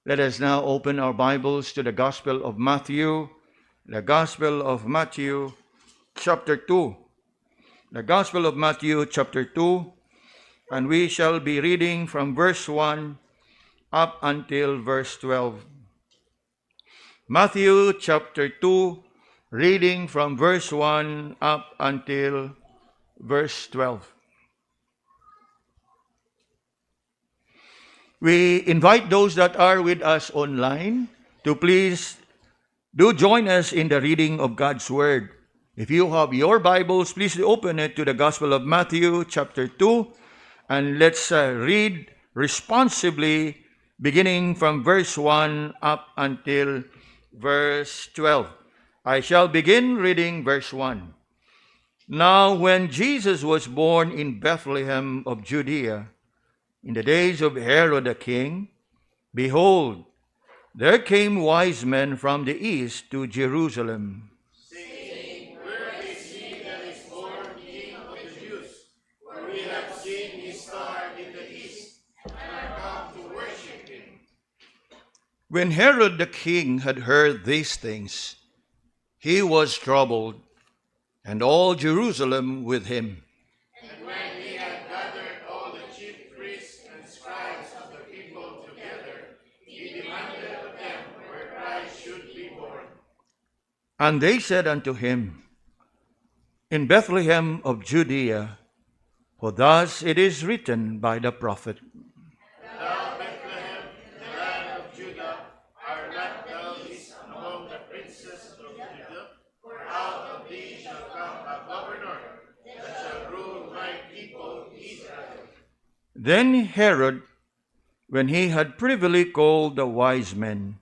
Let us now open our Bibles to the Gospel of Matthew, the Gospel of Matthew, chapter 2. The Gospel of Matthew, chapter 2, and we shall be reading from verse 1 up until verse 12. Matthew, chapter 2, reading from verse 1 up until verse 12. We invite those that are with us online to please do join us in the reading of God's Word. If you have your Bibles, please open it to the Gospel of Matthew, chapter 2, and let's read responsibly, beginning from verse 1 up until verse 12. I shall begin reading verse 1. Now, when Jesus was born in Bethlehem of Judea, in the days of Herod the king, behold, there came wise men from the east to Jerusalem, saying, Where is he that is born King of the Jews? For we have seen his star in the east, and are come to worship him. When Herod the king had heard these things, he was troubled, and all Jerusalem with him. And when he had gathered all the chief priests and scribes of the people together, he demanded of them where Christ should be born. And they said unto him, In Bethlehem of Judea, for thus it is written by the prophet, Thou, Bethlehem, in the land of Judah, art not thou least among the princes of Judah, for out of thee shall come a governor that shall rule my people Israel. Then Herod, when he had privily called the wise men,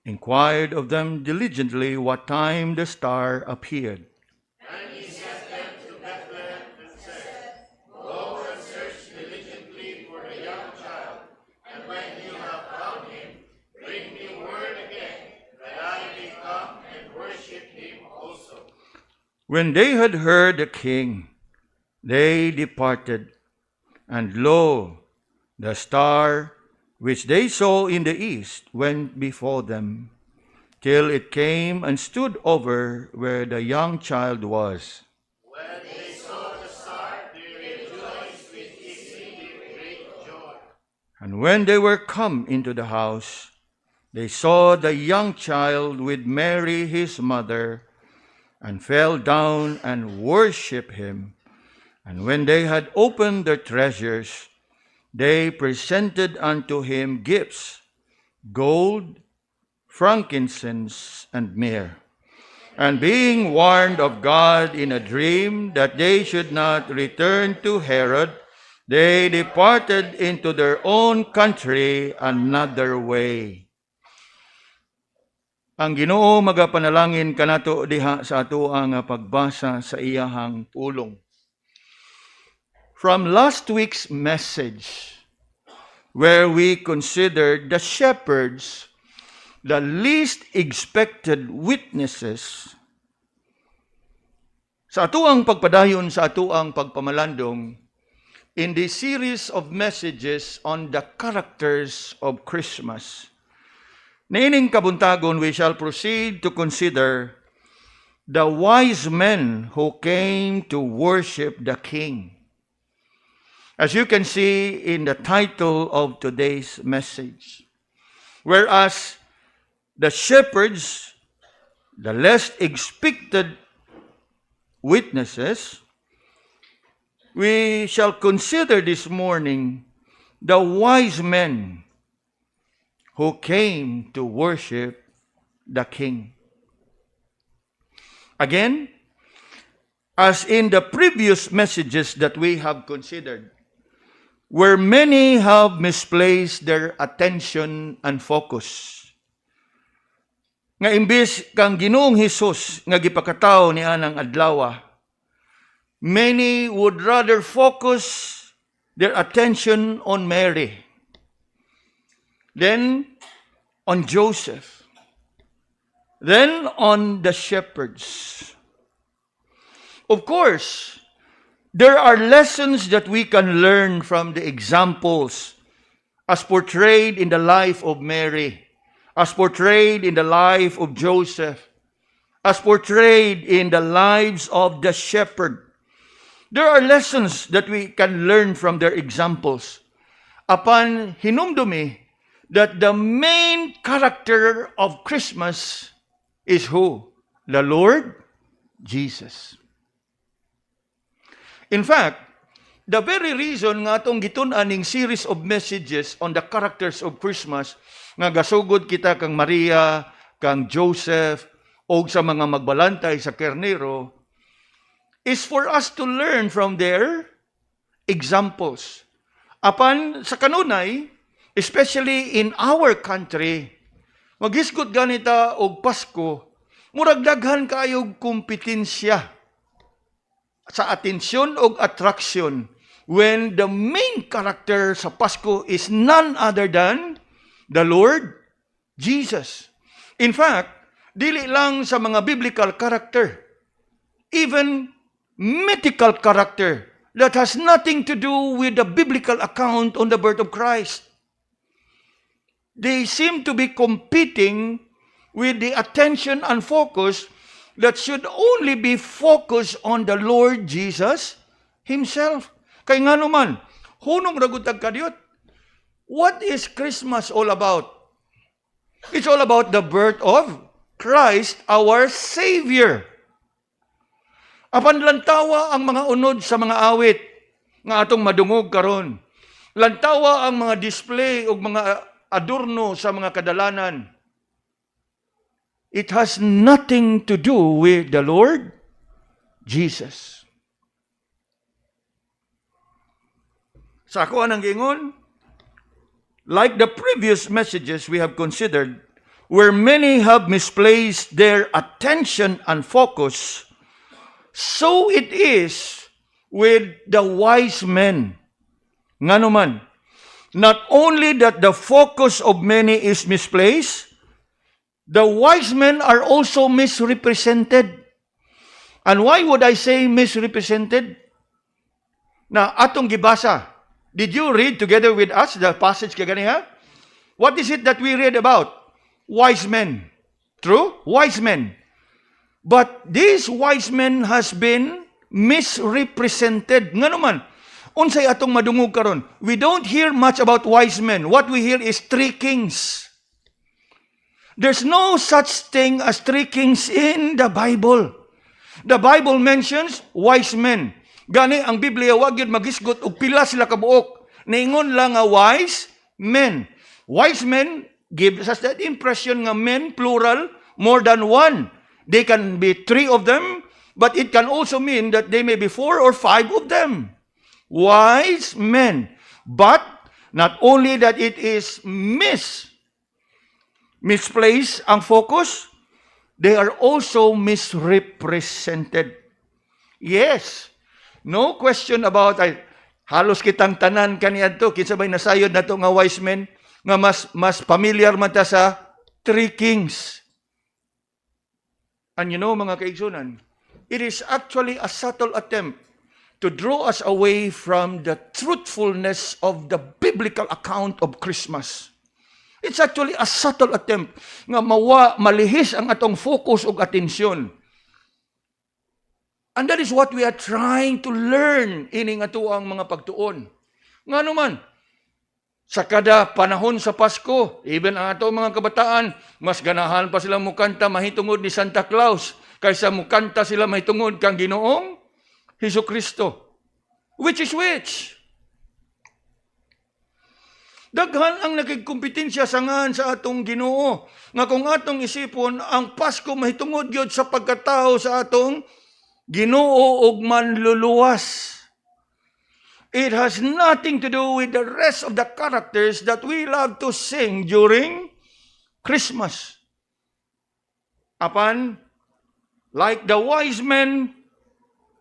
inquired of them diligently what time the star appeared. And he sent them to Bethlehem and said, Go and search diligently for the young child, and when you have found him, bring me word again, that I may come and worship him also. When they had heard the king, they departed, and lo, the star which they saw in the east went before them, till it came and stood over where the young child was. When they saw the star, they rejoiced with exceeding great joy. And when they were come into the house, they saw the young child with Mary his mother, and fell down and worshipped him. And when they had opened their treasures, they presented unto him gifts, gold, frankincense, and myrrh. And being warned of God in a dream that they should not return to Herod, they departed into their own country another way. Ang Ginoo magapanalangin kanato diha sa ato ang pagbasa sa iyahang pulong. From last week's message, where we considered the shepherds, the least expected witnesses, sa atuang pagpadayon sa atuang pagpamalandong, in this series of messages on the characters of Christmas, niining kabuntagon we shall proceed to consider the wise men who came to worship the King. As you can see in the title of today's message, whereas the shepherds, the less expected witnesses, we shall consider this morning the wise men who came to worship the King. Again, as in the previous messages that we have considered, where many have misplaced their attention and focus, nga imbis kang Ginoong Hesus nga gipakataw ni anang adlaw, many would rather focus their attention on Mary, then on Joseph, then on the shepherds. Of course, there are lessons that we can learn from the examples as portrayed in the life of Mary, as portrayed in the life of Joseph, as portrayed in the lives of the shepherd. There are lessons that we can learn from their examples. Apan hinumdumi that the main character of Christmas is who? The Lord Jesus. In fact, the very reason nga itong gitun-aning series of messages on the characters of Christmas, nga gasugod kita kang Maria, kang Joseph, o sa mga magbalantay sa kernero, is for us to learn from their examples. Apan sa kanunay, especially in our country, maghisgot ganita og Pasko, murag daghan kayog kompetensya sa atensyon o attraction when the main character sa Pasko is none other than the Lord Jesus. In fact, dili lang sa mga biblical character, even mythical character that has nothing to do with the biblical account on the birth of Christ. They seem to be competing with the attention and focus that should only be focused on the Lord Jesus Himself. Kay nga naman, hunong ragutag kadiyot, what is Christmas all about? It's all about the birth of Christ, our Savior. Apan lantawa ang mga unod sa mga awit nga atong madungog karon. Lantawa ang mga display o mga adorno sa mga kadalanan. It has nothing to do with the Lord Jesus. Sa ako anang gingon, like the previous messages we have considered, where many have misplaced their attention and focus, so it is with the wise men. Nga naman, not only that the focus of many is misplaced, the wise men are also misrepresented. And why would I say misrepresented? Na atong gibasa. Did you read together with us the passage kaganiha? What is it that we read about? Wise men. True? Wise men. But these wise men has been misrepresented. Nga naman, unsay atong madungog karon? We don't hear much about wise men. What we hear is three kings. There's no such thing as three kings in the Bible. The Bible mentions wise men. Gani ang Biblia wag yun magisgot og pila sila kabuok. Naingon lang nga wise men. Wise men gives us that impression nga men plural more than one. They can be three of them, but it can also mean that they may be 4 or 5 of them. Wise men. But not only that it is misplaced ang focus, they are also misrepresented. Yes, no question about halos kitang tanan kaniadto kinsa bay nasayod nato nga wise men nga mas familiar man ta sa three kings. And you know mga kaigsunan, it is actually a subtle attempt to draw us away from the truthfulness of the biblical account of Christmas. It's actually a subtle attempt nga malihis ang atong focus ug atensyon. And that is what we are trying to learn ining ato ang mga pagtuon. Nga naman, sa kada panahon sa Pasko, even ang ato mga kabataan, mas ganahan pa sila mukanta mahitungod ni Santa Claus kaysa mukanta sila mahitungod kang Ginoong Hesukristo. Which is which? Daghan ang nakigkompetensya sangan sa atong Ginoo nga kung atong isipon ang Pasko mahitungod gyud sa pagkatao sa atong Ginoo ug manluluwas. It has nothing to do with the rest of the characters that we love to sing during Christmas. Apan, like the wise men,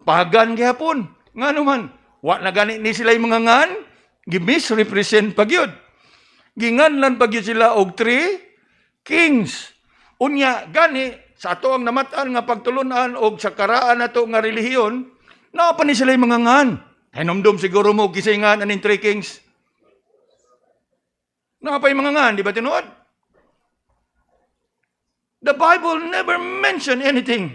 pagan gihapon. Nga naman, wa na gani ni sila yung mga ngan, gimisrepresent pagyod. Ginganlan pagyod sila og three kings. Unya, gani, sa ato ang namatan nga pagtulunan og sa karaan nato nga relihiyon, naapa ni sila yung mga ngan. Hinumdum siguro mo gisingan aning three kings. Napay mga nga, di ba tinuod? The Bible never mention anything.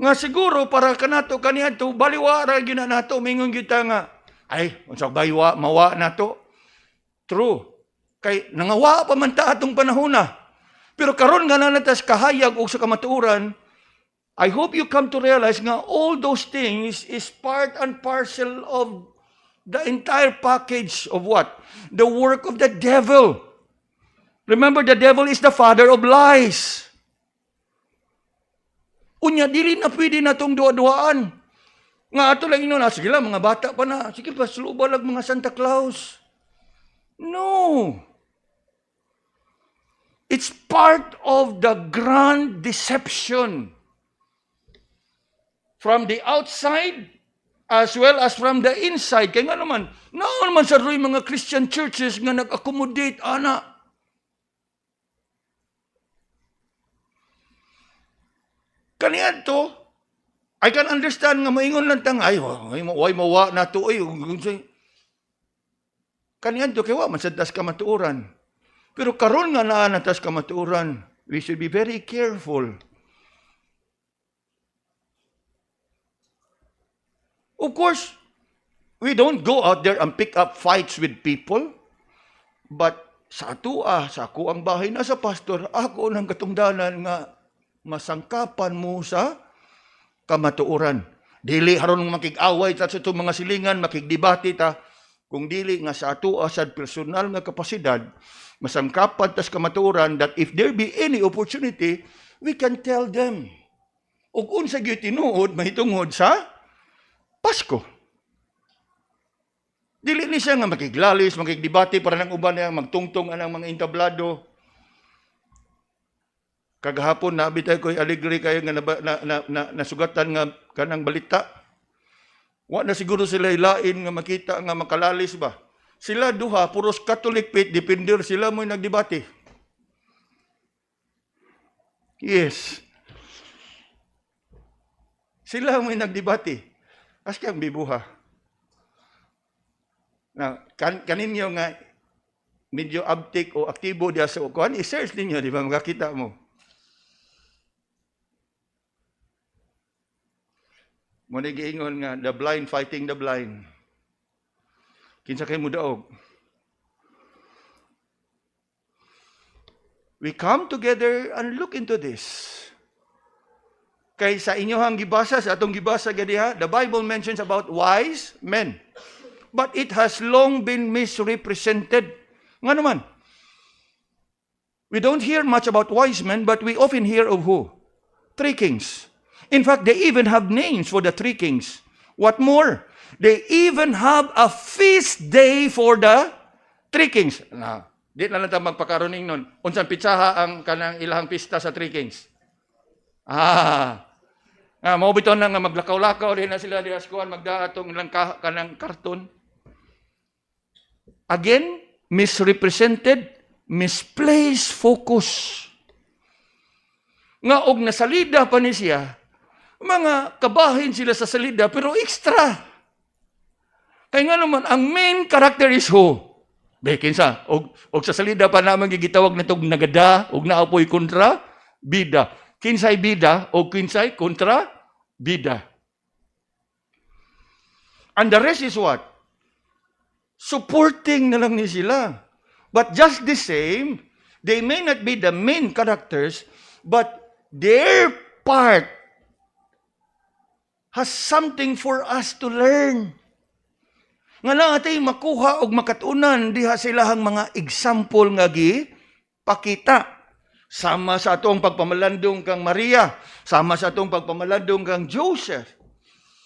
Nga siguro para kanato kaniadto baliwara gyud na nato mingon kita nga ay unsa baywa mawa nato. True. Kay nangawa pa man ta atong panahona. Pero karon nga natas kahayag og sa kamatuoran, I hope you come to realize nga all those things is part and parcel of the entire package of what? The work of the devil. Remember, the devil is the father of lies. Unya, dili na pwede na itong duwa-duwaan. Nga ato lang ino na, sige lang, mga bata pa na. Sige pa, sulubalag mga Santa Claus. No. It's part of the grand deception. From the outside, as well as from the inside. Kaya nga naman sa roy mga Christian churches nga nag-accommodate, ana. Kaniyan to, I can understand nga maingon lang tang, ay, way mawa na to, ay, kaniyan to, kaya masadas kamatuoran. Pero karon nga naanatas kamatuoran, we should be very careful. Of course, we don't go out there and pick up fights with people, but sa ako ang bahay na sa pastor, ako nang katungdanan nga masangkapan mo sa kamatuoran. Dili haron makig-away ta sa itong mga silingan, makigdebate ta, kung dili nga sa ato sad personal nga kapasidad, masangkapan ta sa kamatuoran that if there be any opportunity, we can tell them. Ug unsa gyud tinuod mahitungod sa Pasko. Dili ni siya nga makiglalis, makigdebate para nang uban nga magtungtong anang mga entablado. Kagahapon nabitay ko'y alegre kayo nga nasugatan nga kanang balita. Wa na siguro sila ilain nga makita nga makalalis ba. Sila duha, puros Catholic faith, depender sila mo'y nagdebate. Yes. Sila mo'y nagdebate. Aski ang bibuha. Na, kaninyo nga medyo uptake o aktibo diya sa ukuan, i-search ninyo, di ba? Makakita mo. Muna giingon nga, the blind fighting the blind. Kinsa kayo mo daog. We come together and look into this. Kay sa inyohang gibasa, sa atong gibasa gadiha, the Bible mentions about wise men. But it has long been misrepresented. Nga naman, we don't hear much about wise men, but we often hear of who? Three kings. In fact, they even have names for the three kings. What more? They even have a feast day for the three kings. Na, di na lang tayo magpakaroning nun. Unsang pitsaha ang kanang ilahang pista sa three kings. Maubiton na nga maglakaw-lakaw din na sila di askuan magdaatong ilang kanang karton. Again, misrepresented, misplaced focus. Nga og nasalida pa ni siya, mga kabahin sila sa salida, pero extra. Kaya nga naman, ang main character is who? Kinsa, og sa salida pa naman gigitawag na itong nagada, og naapoy kontra, bida. Kinsay bida, o kinsay kontra, bida. And the rest is what? Supporting na lang ni sila. But just the same, they may not be the main characters, but their part has something for us to learn. Nga lang atay makuha og makatunan diha silahang mga example nga pakita. Sama sa atong pagpamalandong kang Maria, sama sa atong pagpamalandong kang Joseph.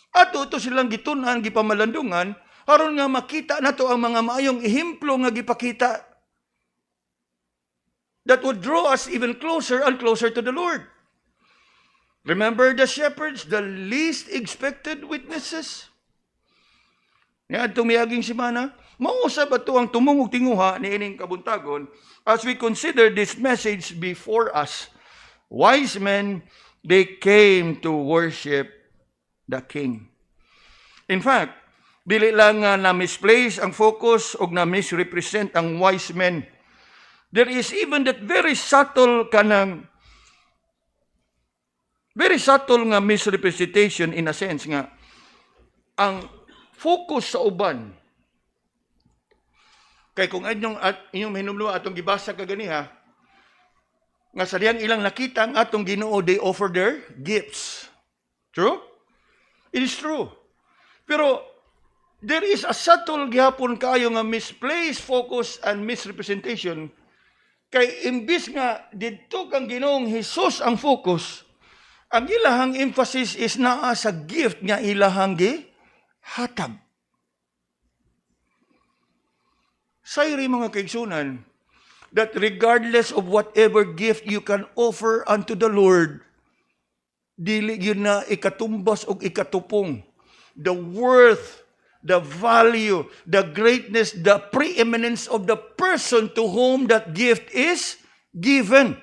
At ito silang gitunan, gipamalandungan, aron nga makita nato ang mga maayong ehemplo nga gipakita that would draw us even closer and closer to the Lord. Remember the shepherds, the least expected witnesses? Nga tumiyaging simana, mausap ato ang tumungog tinguha ni ining kabuntagon as we consider this message before us. Wise men, they came to worship the King. In fact, Dili lang nga na misplace ang focus o na misrepresent ang wise men. There is even that very subtle nga misrepresentation in a sense nga ang focus sa uban. Kay kung inyong hinumluwa atong gibasa kaganiha, nga sa diyang ilang nakita ang atong Ginoo, they offer their gifts. True? It is true. Pero there is a subtle gihapon kayo nga misplaced focus and misrepresentation. Kay imbis nga didto kang Ginoong Hesus ang focus, ang ilahang emphasis is naa sa gift nga ilahang gihatag. Sayri mga kaigsunan, that regardless of whatever gift you can offer unto the Lord, dili yun na ikatumbas o ikatupong. The worth, the value, the greatness, the preeminence of the person to whom that gift is given.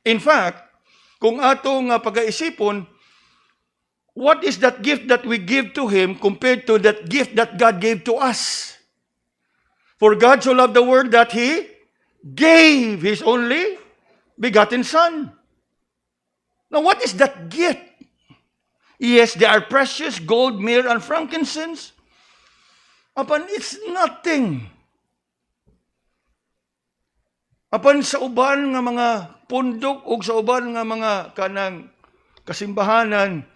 In fact, kung atong pag-aisipon, what is that gift that we give to Him compared to that gift that God gave to us? For God so loved the world that He gave His only begotten Son. Now, what is that gift? Yes, they are precious, gold, myrrh, and frankincense. Apan, it's nothing. Apan sa uban nga mga pundok o sa uban nga mga kanang kasimbahanan,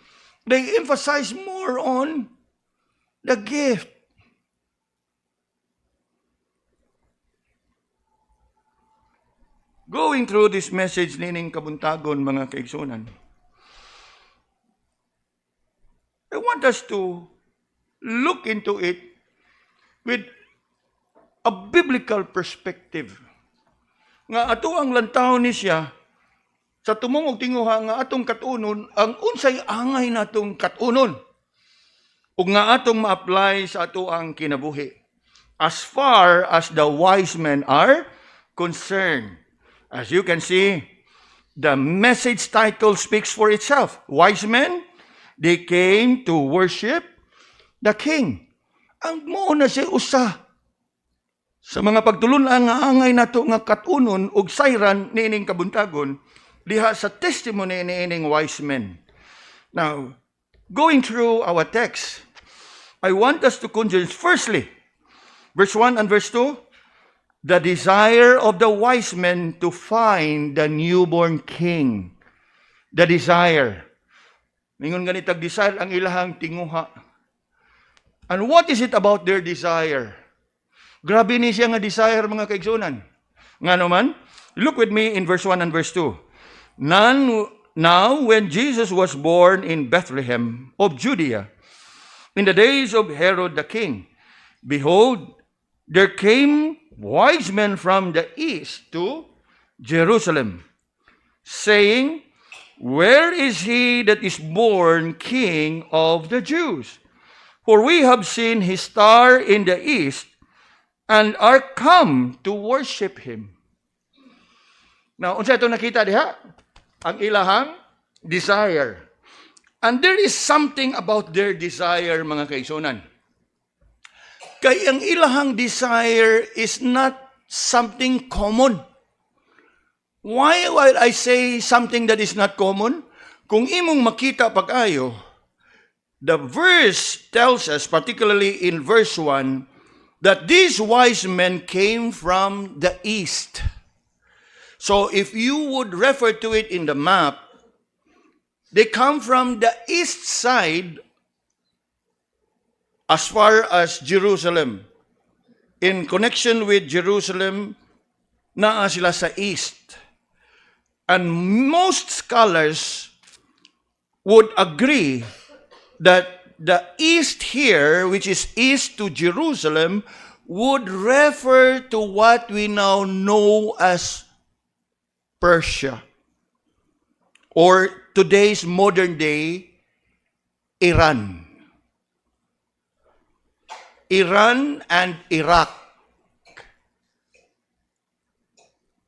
they emphasize more on the gift. Going through this message nining kabuntagon, mga kaigsunan, I want us to look into it with a biblical perspective. Nga ato ang lantawon ni siya, sa tumong og tinguha nga atong katunon, ang unsay angay natong katunon, ug nga atong ma-apply sa ato ang kinabuhi. As far as the wise men are concerned. As you can see, the message title speaks for itself. Wise men, they came to worship the King. Ang mo na siya usa sa mga pagtulunan nga angay nato nga katunon ug sayran niining kabuntagon diha sa testimony niining wise men. Now, going through our text, I want us to consider firstly, verse 1 and verse 2, the desire of the wise men to find the newborn king. The desire. Ningon ganitag desire ang ilahang tinguha. And what is it about their desire? Grabe ni siya nga desire, mga kaigsunan. Nga naman, look with me in verse 1 and verse 2. Now, when Jesus was born in Bethlehem of Judea, in the days of Herod the king, behold, there came wise men from the east to Jerusalem, saying, where is he that is born King of the Jews? For we have seen his star in the east, and are come to worship him. Now, unsa ito nakita diha? Ang ilahang desire. And there is something about their desire, mga kaigsunan. Kay ang ilahang desire is not something common. Why would I say something that is not common? Kung imong makita pag-ayo, the verse tells us, particularly in verse 1, that these wise men came from the east. So if you would refer to it in the map, they come from the east side as far as Jerusalem. In connection with Jerusalem, naa sila sa east. And most scholars would agree that the east here, which is east to Jerusalem, would refer to what we now know as Persia, or today's modern day Iran. Iran and Iraq.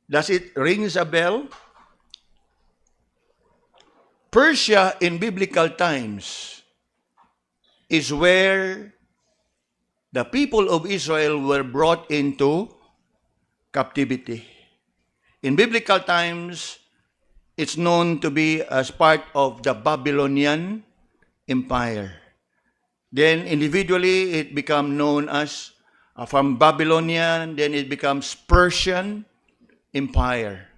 Does it ring a bell? Persia in biblical times is where the people of Israel were brought into captivity. In biblical times, it's known to be as part of the Babylonian Empire. Then individually, it became known as, from Babylonian, then it becomes Persian Empire.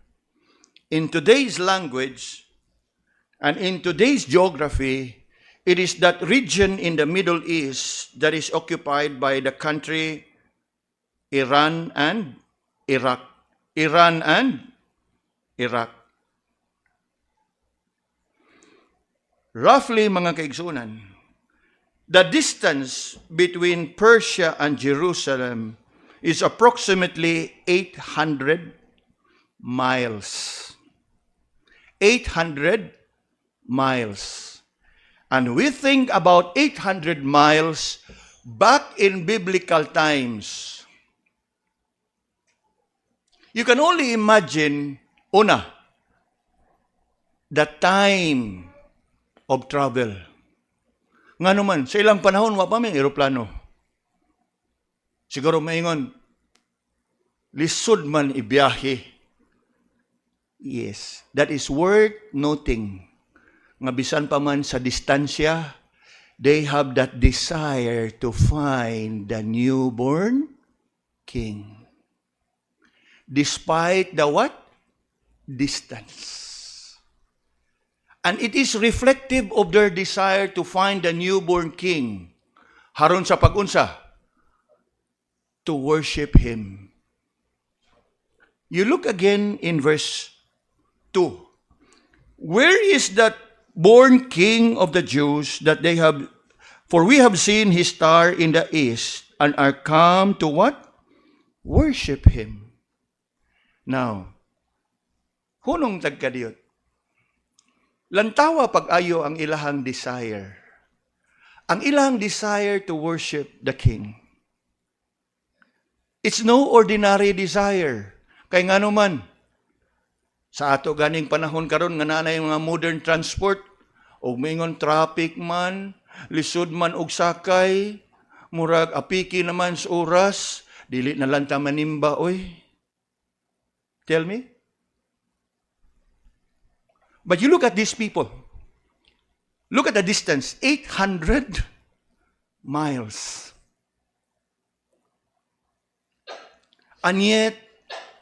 In today's language and in today's geography, it is that region in the Middle East that is occupied by the country Iran and Iraq. Iran and Iraq. Roughly, mga kaigsunan, the distance between Persia and Jerusalem is approximately 800 miles. 800 miles. And we think about 800 miles back in biblical times. You can only imagine, una, the time of travel. Nga naman, sa ilang panahon, wa pa may aeroplano. Siguro maingon, lisod man ibiyahe. Yes, that is worth noting. Nga bisan pa man sa distansya, they have that desire to find the newborn king. Despite the what? Distance. And it is reflective of their desire to find the newborn king. Haron sa pagunsa, to worship him. You look again in verse 2. Where is that born king of the Jews that they have, for we have seen his star in the east and are come to what? Worship him. Now, hunong tagkadiyot. Lantawa pag-ayo ang ilahang desire. Ang ilahang desire to worship the king. It's no ordinary desire. Kay nga naman, sa ato ganing panahon karon nga nanay mga modern transport, og mingon traffic man, lisod man og sakay, murag apiki naman sa oras, dili na lang ta manimba oy. Tell me? But you look at these people. Look at the distance, 800 miles. And yet,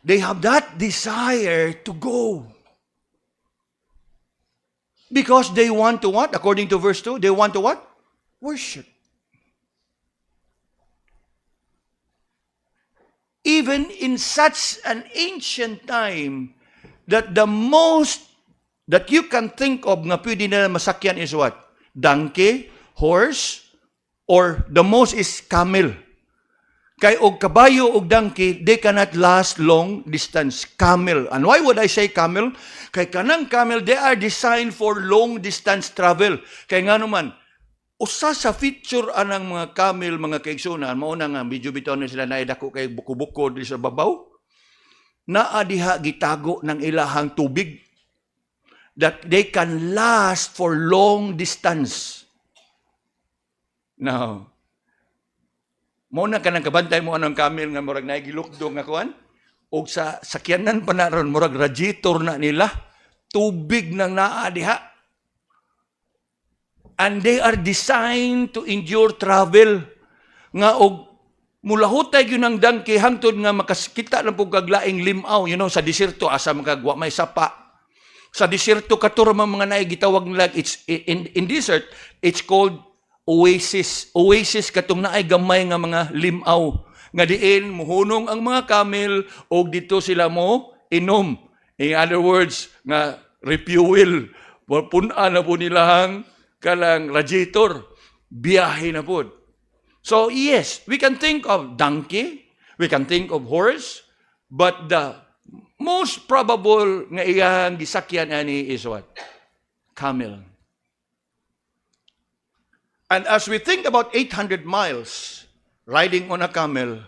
they have that desire to go. Because they want to what? According to verse 2, they want to what? Worship. Even in such an ancient time, that the most that you can think of nga pwede nila masakyan is what? Donkey, horse, or the most is camel. Kay og kabayo og donkey, they cannot last long distance. Camel. And why would I say camel? Kay kanang camel, they are designed for long distance travel. Kay nga naman, usa sa feature anang mga camel, mga kaigsunan, mauna nga, medyo bitaw na sila naidako kay buko-buko di sa babaw, naa diha gitago ng ilahang tubig that they can last for long distance. Now, mauna ka nang kabantay mo anong camel nga murag naigilukdo nga kuan, og sa sakyanan pa na ron, murag radiator na nila, tubig nang naa diha. And they are designed to endure travel. Nga og mulahutay yun ang donkey hangtod nga makaskita lang po kaglaing limaw. You know, sa desierto, asa makagwa may sapa. Sa desierto, katurma mga naigitawag nila, it's, in desert, it's called oasis. Oasis katong naay gamay nga mga limaw. Nga diin, muhunong ang mga camel, o dito sila mo inom. In other words, nga refuel. Punaan na po nilang kalang radiator, biyahe na po. So yes, we can think of donkey, we can think of horse, but the most probable nga iyang gisakyan ani is what? Camel. And as we think about 800 miles riding on a camel,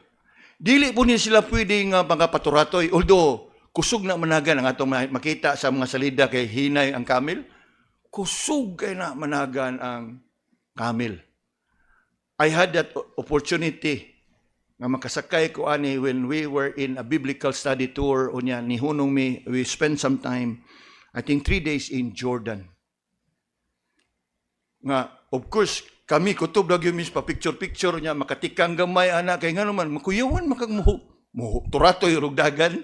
dili po ni sila pwedeng mga paturatoy, although kusog na managan ang atong makita sa mga salida kay hinay ang camel, kusog kay na managan ang camel. I had that opportunity nga makasakay ko ani when we were in a biblical study tour unya ni hunong we spent some time, I think 3 days in Jordan. Nga, of course, kami kutob lagi mis pa picture niya makatikang gamay ana kay ngano man makuyawan makagmuho turatoy rugdagan.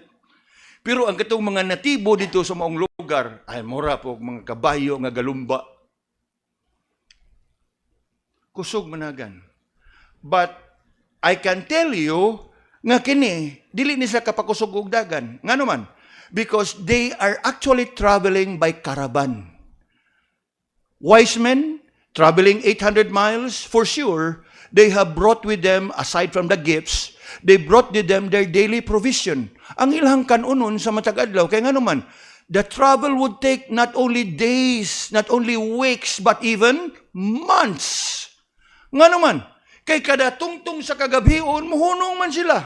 Pero ang katong mga natibo dito sa maong lugar ay mura po mga kabayo nga galumba. Kusog managan. But I can tell you nga kini dili ni sila kapakusog og dagan. Ngano man? Because they are actually traveling by caravan. Wise men traveling 800 miles, for sure, they have brought with them, aside from the gifts, they brought with them their daily provision. Ang ilang kanunon sa matag adlaw, kaya nga naman, the travel would take not only days, not only weeks, but even months. Nga naman, kay kada tungtong sa kagabion, muhunong man sila.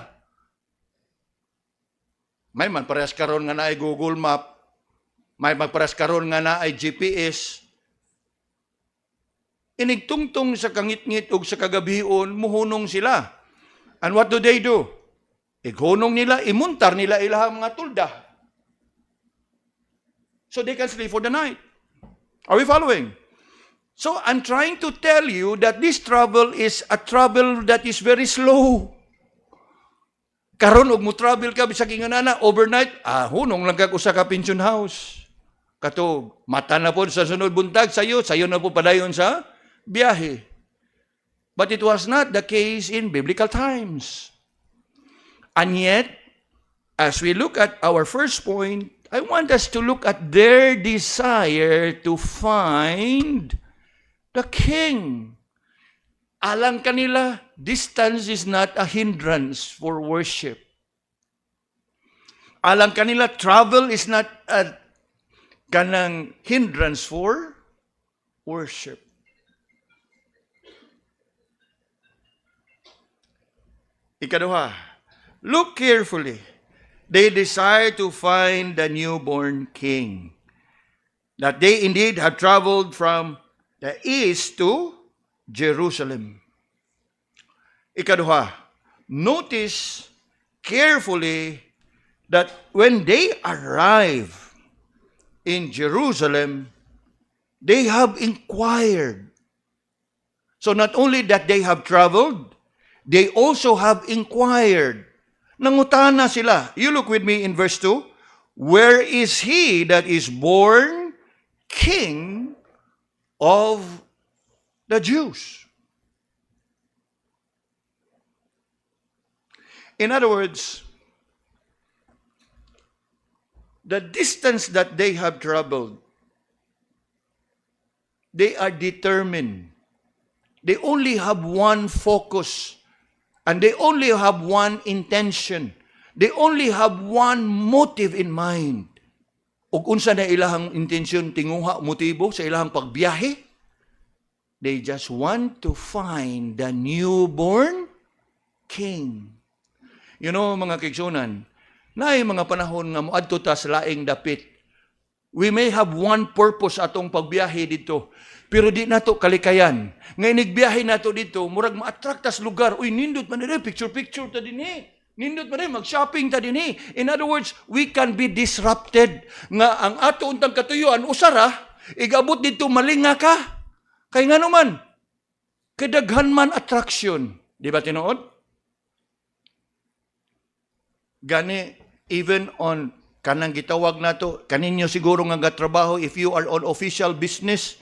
May man parehas karon nga naay Google Map, may magparehas karon nga naay GPS, inigtungtong sa kangit-ngit o sa kagabion, muhunong sila. And what do? Ighunong nila, imuntar nila ilahang mga tulda. So they can sleep for the night. Are we following? So I'm trying to tell you that this travel is a travel that is very slow. Karon og mo travel ka bisag inganana overnight, hunong lang kag usa ka pension house. Katog mata na po sa sunod buntag sayo na po padayon sa biyahe. But it was not the case in biblical times. And yet, as we look at our first point, I want us to look at their desire to find the king. Alang kanila, distance is not a hindrance for worship. Alang kanila, travel is not a kanang hindrance for worship. Ikaduha, look carefully. They desire to find the newborn king. That they indeed have traveled from the east to Jerusalem. Ikaduha, notice carefully that when they arrive in Jerusalem, they have inquired. So not only that they have traveled, they also have inquired. Nangutana sila. You look with me in verse 2. Where is he that is born king of the Jews? In other words, the distance that they have traveled, they are determined. They only have one focus. And they only have one intention. They only have one motive in mind. Ug unsa na ilahang intensyon tinguha motibo sa ilahang pagbiyahe? They just want to find the newborn king. You know, mga kigsunan, naay mga panahon nga moadto ta sa laing dapit. We may have one purpose atong pagbiyahe dito. Pero di nato kalikayan. Ngayon nagbiyahe nato dito, murag ma-attract tas lugar. Uy, nindot man rin, picture ta din eh. Nindot man rin, mag-shopping ta din eh. In other words, we can be disrupted. Nga ang ato untang katuyuan, usara, igabot dito malinga ka. Kaya nga naman, kadaghan man attraction. Di ba tinuod? Gani, even on kanang gitawag nato, kaninyo siguro nga gatrabaho, if you are on official business,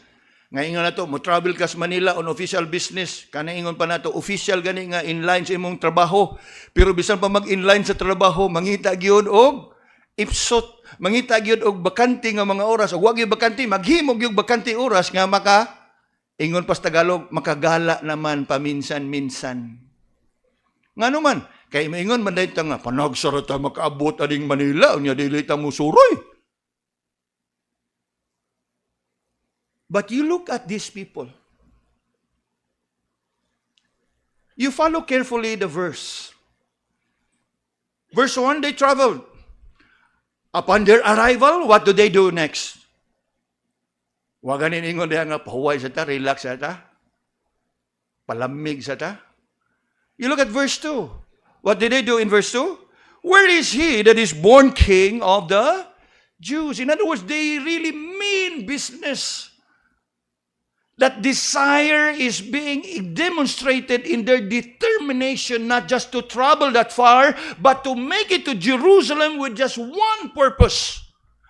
ngayon na to, mo travel ka sa Manila on official business, kanaingon pa nato, official gani nga inline sa imong trabaho. Pero bisan pa mag-inline sa trabaho, mangita gyud og ipsot, mangita gyud og bakante nga mga oras, o wag gyud bakante, maghimog gyud bakante oras nga ingon pas Tagalog, makagala naman paminsan-minsan. Ngano man, kay maingon man dayta nga panagsara ta makaabot ading Manila, unya dili ta mo suroy. But you look at these people. You follow carefully the verse. Verse 1, they traveled. Upon their arrival, what do they do next? Waganin ingon diha nga pahuway sa ta, relax sa ta. Palamig sa ta. You look at verse 2. What did they do in verse 2? Where is he that is born king of the Jews? In other words, they really mean business. That desire is being demonstrated in their determination not just to travel that far, but to make it to Jerusalem with just one purpose.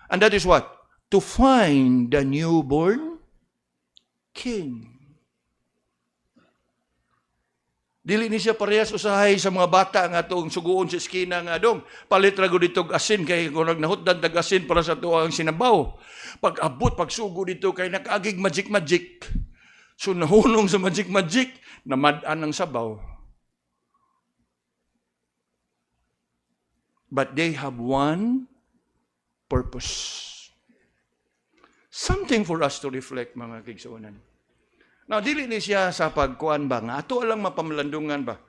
And that is what? To find the newborn king. Dili ni siya parehas usahay sa mga bata nga itong suguon sa eskina nga dong. Palit rago dito asin kay kung nagnahutdan tag asin para sa tuwa ang sinabaw. Pag abot, pag sugo dito kay nakaagig magic. So nahunong sa magic, namadaan ng sabaw. But they have one purpose. Something for us to reflect, mga kigsuunan. Now, dili ni siya sa pagkuan ba, nga ato alang mapamalandungan ba?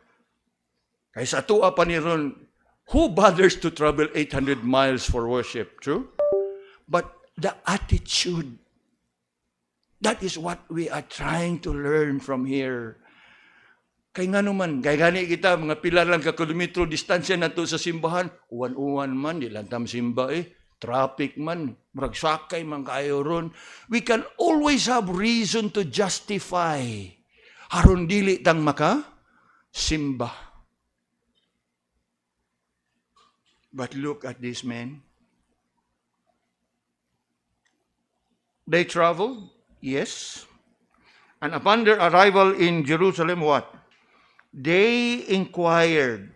Kaya sa ato pa ni ron, who bothers to travel 800 miles for worship? True? But the attitude, that is what we are trying to learn from here. Kaya nga naman, kaya gani kita, mga pila lang ka kilometro distansya na to sa simbahan, uwan-uwan man, di lang tam simba traffic man, maragsakay man kayo ron. We can always have reason to justify. Haron dili tang maka simba. But look at these men. They traveled, yes. And upon their arrival in Jerusalem, what? They inquired.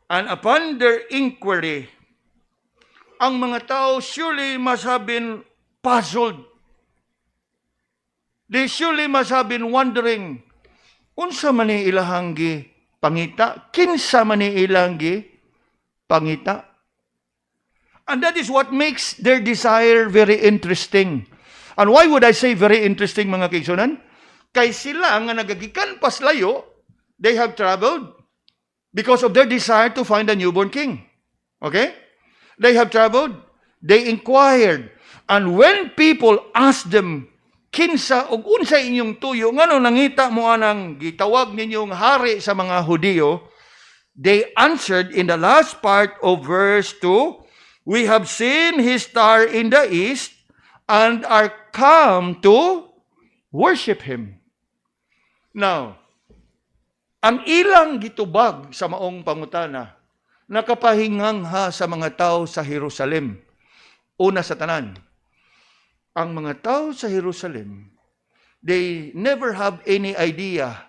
And upon their inquiry, ang mga tao surely must have been puzzled. They surely must have been wondering, unsa man ni ilahang gi pangita? Kinsa man ni ilang gi pangita? And that is what makes their desire very interesting. And why would I say very interesting, mga kaigsunan? Kay sila nga nagagikan pas layo, they have traveled because of their desire to find a newborn king. Okay? They have traveled, they inquired, and when people asked them, kinsa o unsa inyong tuyo, ngano nangita mo anang gitawag ninyong hari sa mga Hudiyo, they answered in the last part of verse 2, we have seen his star in the east and are come to worship him. Now, ang ilang gitubag sa maong pangutana, nakapahingang sa mga tao sa Jerusalem. Una sa tanan, ang mga tao sa Jerusalem, they never have any idea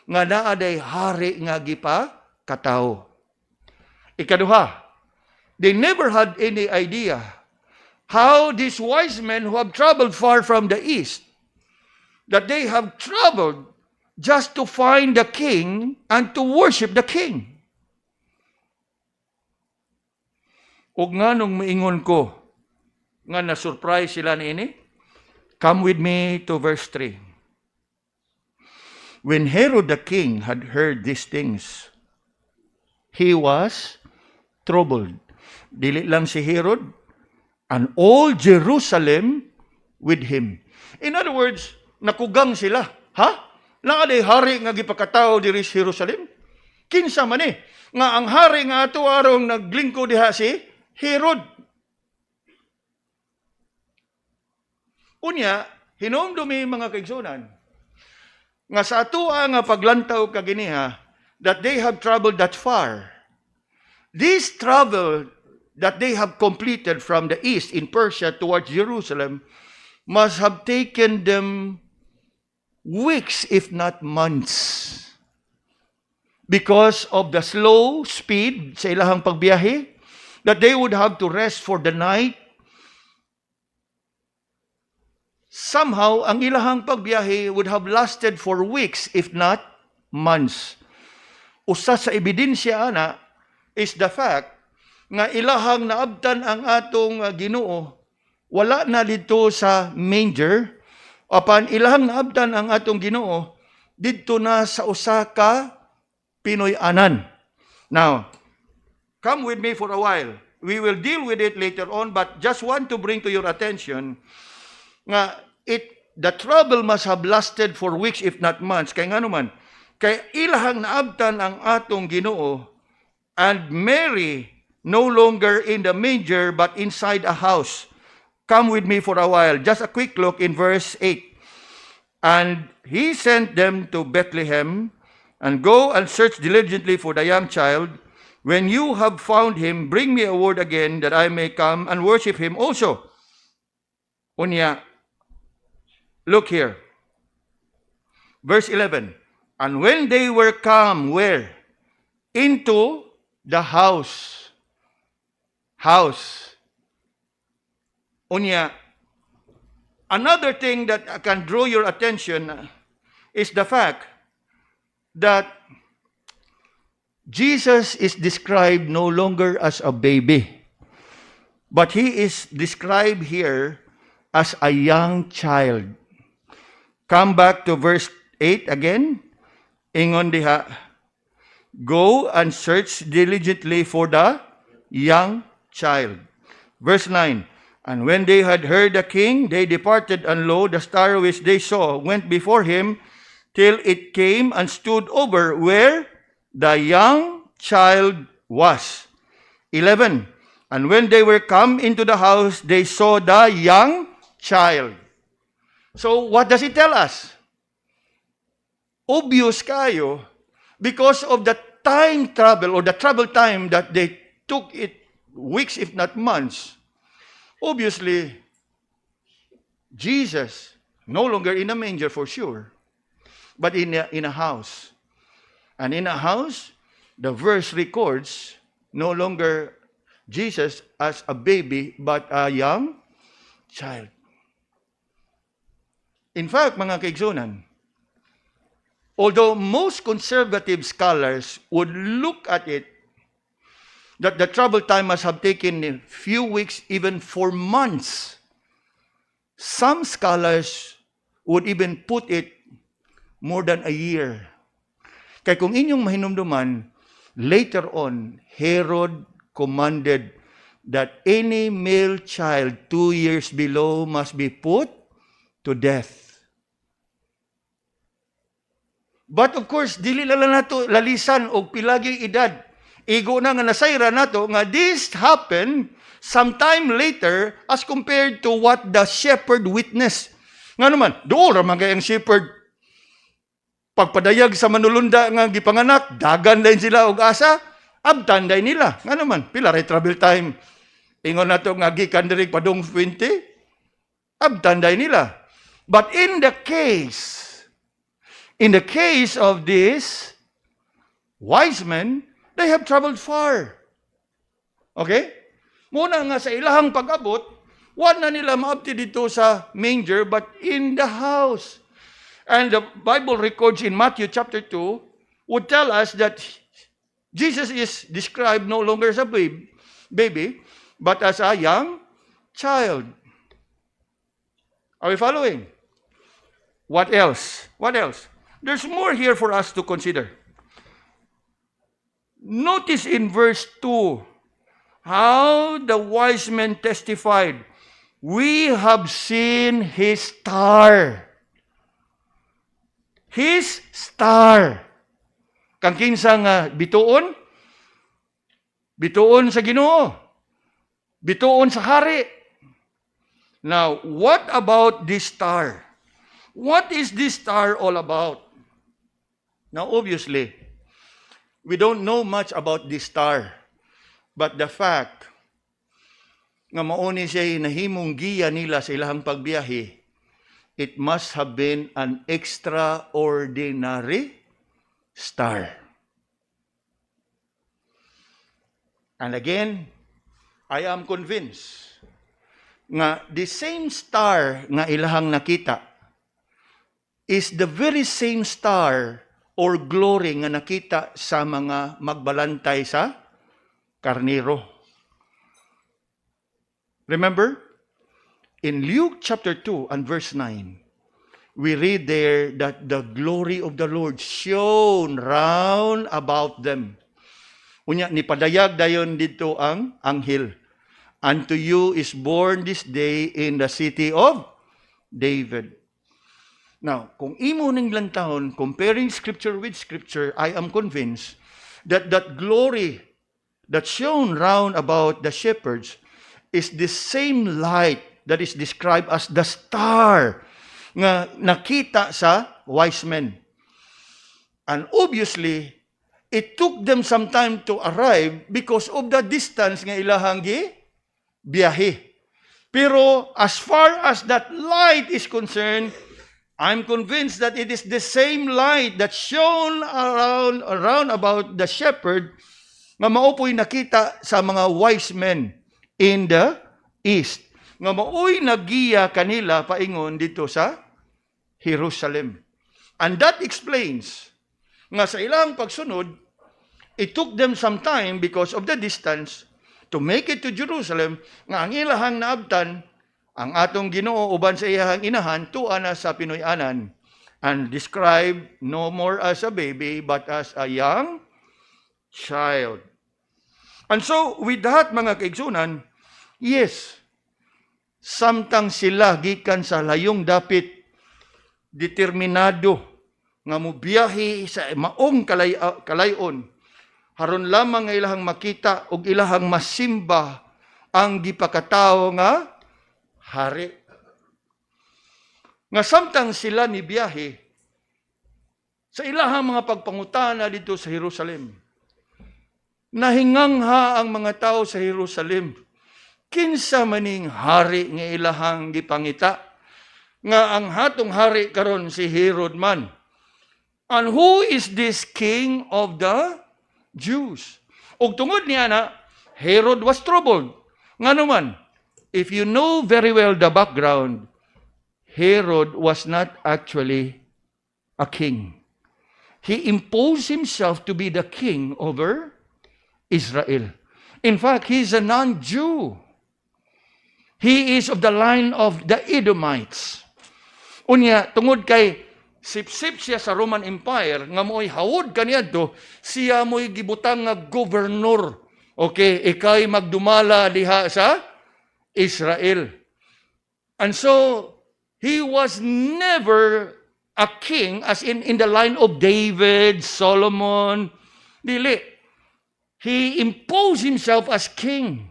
nga naaday hari nga gipa katao. Ikaduha, they never had any idea how these wise men who have traveled far from the east, that they have traveled just to find the king and to worship the king. O nga nung maingon ko, nga na-surprise sila niini, come with me to verse 3. When Herod the king had heard these things, he was troubled. Dili lang si Herod, and all Jerusalem with him. In other words, nakugang sila. Ha? Naaday hari nga gipakatao diri sa Jerusalem? Kinsa man nga ang hari nga ato arong naglingkod diha si Herod. Unya, hinumdumi mga kaigsunan, nga sa atoa nga paglantaw kaginiha, that they have traveled that far. This travel that they have completed from the east in Persia towards Jerusalem must have taken them weeks, if not months. Because of the slow speed sa ilahang pagbiyahe, that they would have to rest for the night. Somehow, ang ilahang pagbiyahe would have lasted for weeks, if not months. Usa sa ebidensya ana is the fact nga ilahang naabtan ang atong Ginoo, wala na dito sa manger, apan ilahang naabtan ang atong Ginoo didto na sa usa ka Pinoy-anan. Now, come with me for a while. We will deal with it later on, but just want to bring to your attention nga it the trouble must have lasted for weeks if not months. Kay nga naman, kay ilahang naabtan ang atong Ginoo, and Mary no longer in the manger but inside a house. Come with me for a while. Just a quick look in verse 8. And he sent them to Bethlehem, and go and search diligently for the young child. When you have found him, bring me a word again that I may come and worship him also. Unya, look here. Verse 11. And when they were come, where? Into the house. House. Unya, another thing that can draw your attention is the fact that Jesus is described no longer as a baby, but he is described here as a young child. Come back to verse 8 again. Ingon diha, go and search diligently for the young child. Verse 9, and when they had heard the king, they departed, and lo, the star which they saw went before him, till it came and stood over where the young child was. 11, and when they were come into the house, they saw the young child. So what does it tell us? Obvious kayo, because of the time travel or the travel time that they took it weeks if not months, obviously, Jesus, no longer in a manger for sure, but in a house. And in a house, the verse records no longer Jesus as a baby, but a young child. In fact, mga kaigsunan, although most conservative scholars would look at it that the travel time must have taken a few weeks, even for months, some scholars would even put it more than a year. Kaya kung inyong mahinumduman, later on, Herod commanded that any male child 2 years below must be put to death. But of course, dili lang nato lalisan og pilaging edad. Igo na nga nasayra nato nga this happened sometime later as compared to what the shepherd witnessed. Nga naman, doon ra man kay ang shepherd pagpadayag sa manulunda nga gipanganak, dagan din sila og asa, abtan day nila. Nga naman, pila ray travel time. Ingon nato nga gikan diri padung 20, abtan day nila. But in the case of these wise men, they have traveled far. Okay? Muna nga sa ilahang pag-abot, wala na nila maabti dito sa manger, but in the house. And the Bible records in Matthew chapter 2 would tell us that Jesus is described no longer as a baby, but as a young child. Are we following? What else? What else? There's more here for us to consider. Notice in verse 2 how the wise men testified, we have seen his star. His star. Kang kinsa nga bituon? Bituon sa Ginoo. Bituon sa hari. Now, what about this star? What is this star all about? Now, obviously, we don't know much about this star. But the fact nga mauni siya nahimong giya nila sa ilahang pagbiyahe, it must have been an extraordinary star. And again, I am convinced nga the same star nga ilahang nakita is the very same star or glory nga nakita sa mga magbalantay sa karnero. Remember, in Luke chapter 2 and verse 9, we read there that the glory of the Lord shone round about them. Unya, nipadayag dayon dito ang anghel. Unto you is born this day in the city of David Now, kung imo ning lantahon, comparing Scripture with Scripture, I am convinced that that glory that shone round about the shepherds is the same light that is described as the star nga nakita sa wise men. And obviously, it took them some time to arrive because of the distance nga ilahang biyahe. Pero as far as that light is concerned, I'm convinced that it is the same light that shone around about the shepherd nga maupoy nakita sa mga wise men in the east. Nga maoy nagiya kanila paingon dito sa Jerusalem. And that explains nga sa ilang pagsunod, it took them some time because of the distance to make it to Jerusalem, nga ang ilahang naabtan, ang atong Ginoo uban sa iyahang inahan, tuwa na sa Pinoy-anan, and described no more as a baby, but as a young child. And so, with that, mga kaigsunan, yes, samtang sila gikan sa layong dapit, determinado nga mobiyahe sa maong kalayon, haron lamang nga ilahang makita ug ilahang masimba ang gipakatawo nga hari. Nga samtang sila ni biyahe sa ilahang mga pagpangutana dito sa Jerusalem, nahingangha ang mga tao sa Jerusalem. Kinsa maning hari nga ilahang gipangita, nga ang hatong hari karon si Herod man. And who is this king of the Jews? Ug tungod niya na, Herod was troubled. Nga naman, if you know very well the background, Herod was not actually a king. He imposed himself to be the king over Israel. In fact, he's a non-Jew. He is of the line of the Edomites. Unya, tungod kay sip-sip siya sa Roman Empire, nga mo'y hawod kaniadto, siya mo'y gibutang nga gobernador. Okay, ikay magdumala diha sa Israel. And so, he was never a king as in the line of David, Solomon. Dili. He imposed himself as king.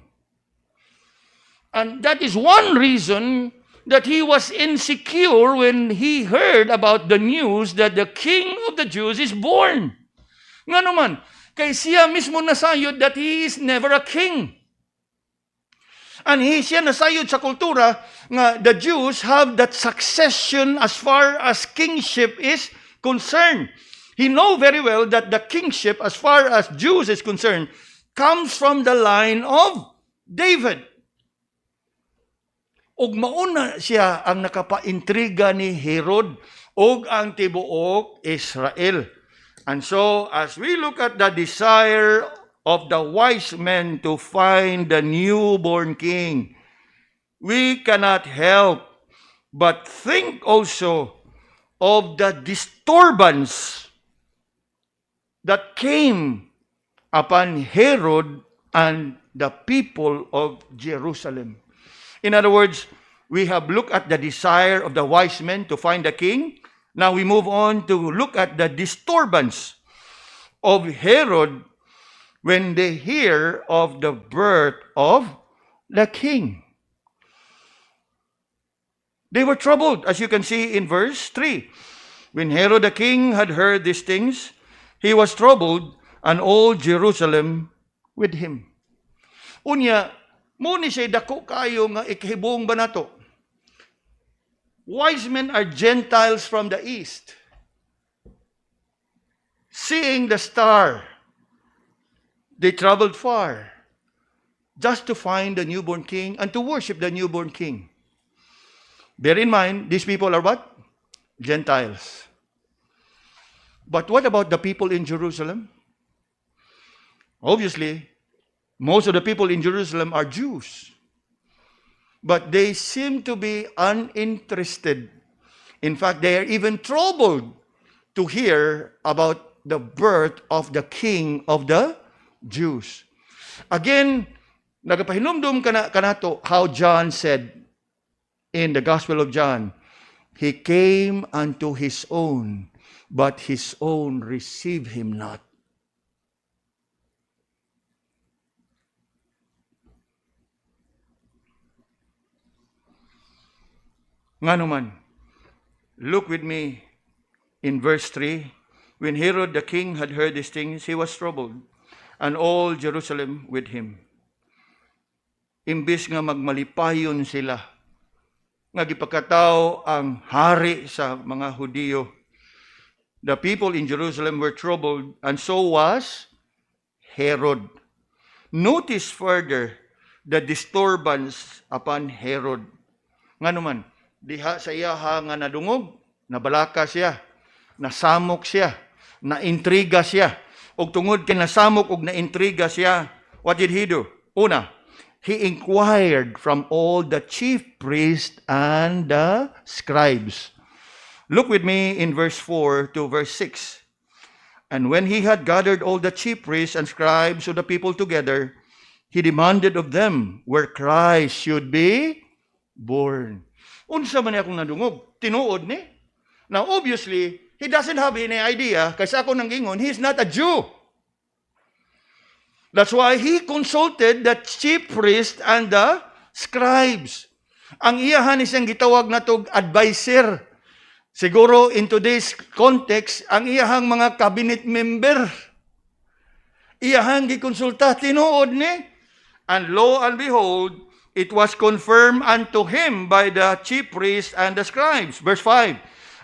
And that is one reason that he was insecure when he heard about the news that the king of the Jews is born. Nga naman, kay siya mismo nasayod that he is never a king. And siya nasayod sa kultura nga the Jews have that succession as far as kingship is concerned. He know very well that the kingship as far as Jews is concerned comes from the line of David. Ug mauna siya ang nakapaintriga ni Herod ug ang tibuok Israel. And so, as we look at the desire of the wise men to find the newborn king, we cannot help but think also of the disturbance that came upon Herod and the people of Jerusalem. In other words, we have looked at the desire of the wise men to find a king. Now we move on to look at the disturbance of Herod when they hear of the birth of the king. They were troubled, as you can see in verse 3. When Herod the king had heard these things, he was troubled, and all Jerusalem with him. Unya, muni siya dako kayo nga ikahibong ba nato? Wise men are Gentiles from the east. Seeing the star, they traveled far just to find the newborn king and to worship the newborn king. Bear in mind, these people are what? Gentiles. But what about the people in Jerusalem? Obviously, most of the people in Jerusalem are Jews. But they seem to be uninterested. In fact, they are even troubled to hear about the birth of the king of the Jews. Again, nagapahinumdum kanato how John said in the Gospel of John, He came unto his own, but his own received him not. Nga naman, look with me in verse 3. When Herod the king had heard these things, he was troubled, and all Jerusalem with him. Imbis nga magmalipayon sila, nga gipakataw ang hari sa mga Hudiyo, the people in Jerusalem were troubled, and so was Herod. Notice further the disturbance upon Herod. Nga naman, diha sa iyaha nga nadungog, nabalaka siya, nasamok siya, naintriga siya. Og tungod kay nasamok og naintriga siya, what did he do? Una, he inquired from all the chief priests and the scribes. Look with me in verse 4 to verse 6. And when he had gathered all the chief priests and scribes of the people together, he demanded of them where Christ should be born. Unsa man akong nadungog? Tinuod ni? Now, obviously, he doesn't have any idea kasi ako nang gingon, he's not a Jew. That's why he consulted the chief priest and the scribes. Ang iyahan isang gitawag na tog advisor. Siguro in today's context, ang iyahang mga cabinet member. Iyahang gikonsulta, tinuod ni? And lo and behold, it was confirmed unto him by the chief priests and the scribes. Verse 5,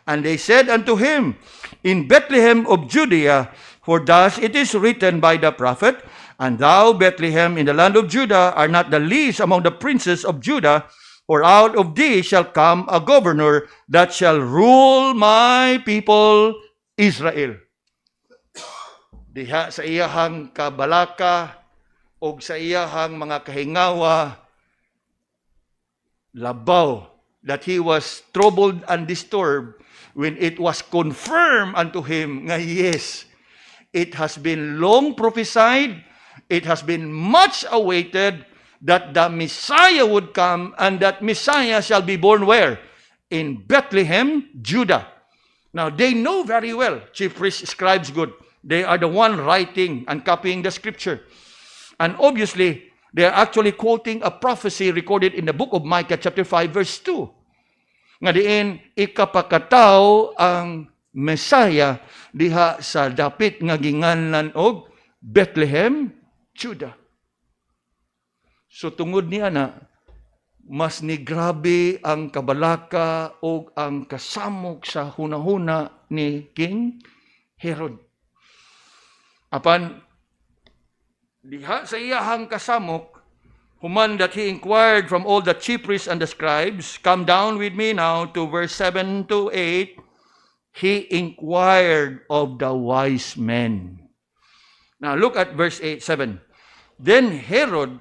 and they said unto him, in Bethlehem of Judea, for thus it is written by the prophet, and thou, Bethlehem, in the land of Judah, are not the least among the princes of Judah, for out of thee shall come a governor that shall rule my people Israel. Diha sa iyahang kabalaka, o sa iyahang mga kahingawa, labaw that he was troubled and disturbed when it was confirmed unto him nga yes, it has been long prophesied, it has been much awaited that the Messiah would come, and that Messiah shall be born where? In Bethlehem, Judah. Now, they know very well, chief priests, scribes, good. They are the one writing and copying the scripture. And obviously, they are actually quoting a prophecy recorded in the book of Micah chapter 5 verse 2. Nga diin, ikapakataw ang Messiah diha sa dapit nga ginganlan og Bethlehem, Judah. So tungod niya na, mas ni grabe ang kabalaka o ang kasamok sa hunahuna ni King Herod. Apan, diha sa iyahang kasamok, human that he inquired from all the chief priests and the scribes, come down with me now to verse 7 to 8, he inquired of the wise men. Now look at verse 7. Then Herod,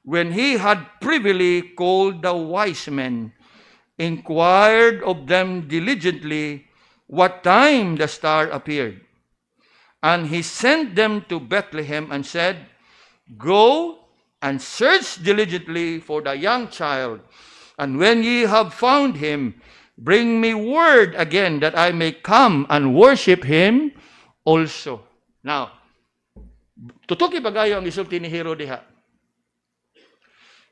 when he had privily called the wise men, inquired of them diligently what time the star appeared. And he sent them to Bethlehem and said, go and search diligently for the young child, and when ye have found him, bring me word again that I may come and worship him also. Now, tutuki pagayo ang isulti ni Herod diha.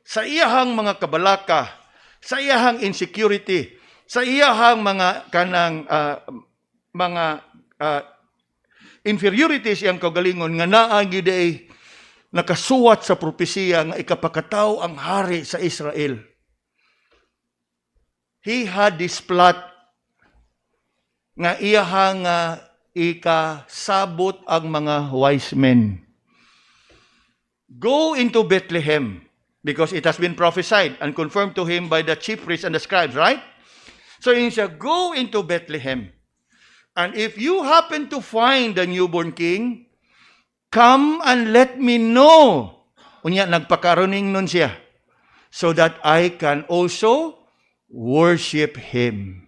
Sa iyahang mga kabalaka, sa iyahang insecurity, sa iyahang mga kanang inferiorities iyang kaugalingon nga naa gyud ay nakasuwat sa propesiya nga ikapakataw ang hari sa Israel. He had this plot nga iyahang ikasabot ang mga wise men. Go into Bethlehem, because it has been prophesied and confirmed to him by the chief priests and the scribes, right? So he said, go into Bethlehem. And if you happen to find the newborn king, come and let me know. Unya, nagpakaruning nun siya. So that I can also worship him.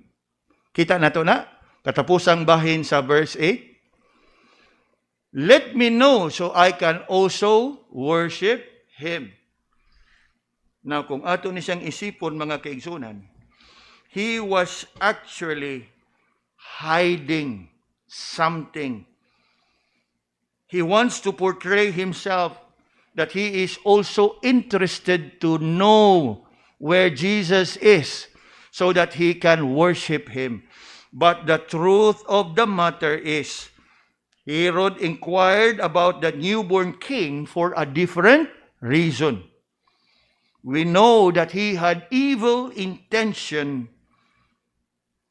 Kita na to na? Katapusang bahin sa verse 8. Let me know so I can also worship him. Now, kung ato ni siyang isipon, mga kaigsunan, he was actually hiding something. He wants to portray himself that he is also interested to know where Jesus is so that he can worship him. But the truth of the matter is, Herod inquired about the newborn king for a different reason. We know that he had evil intention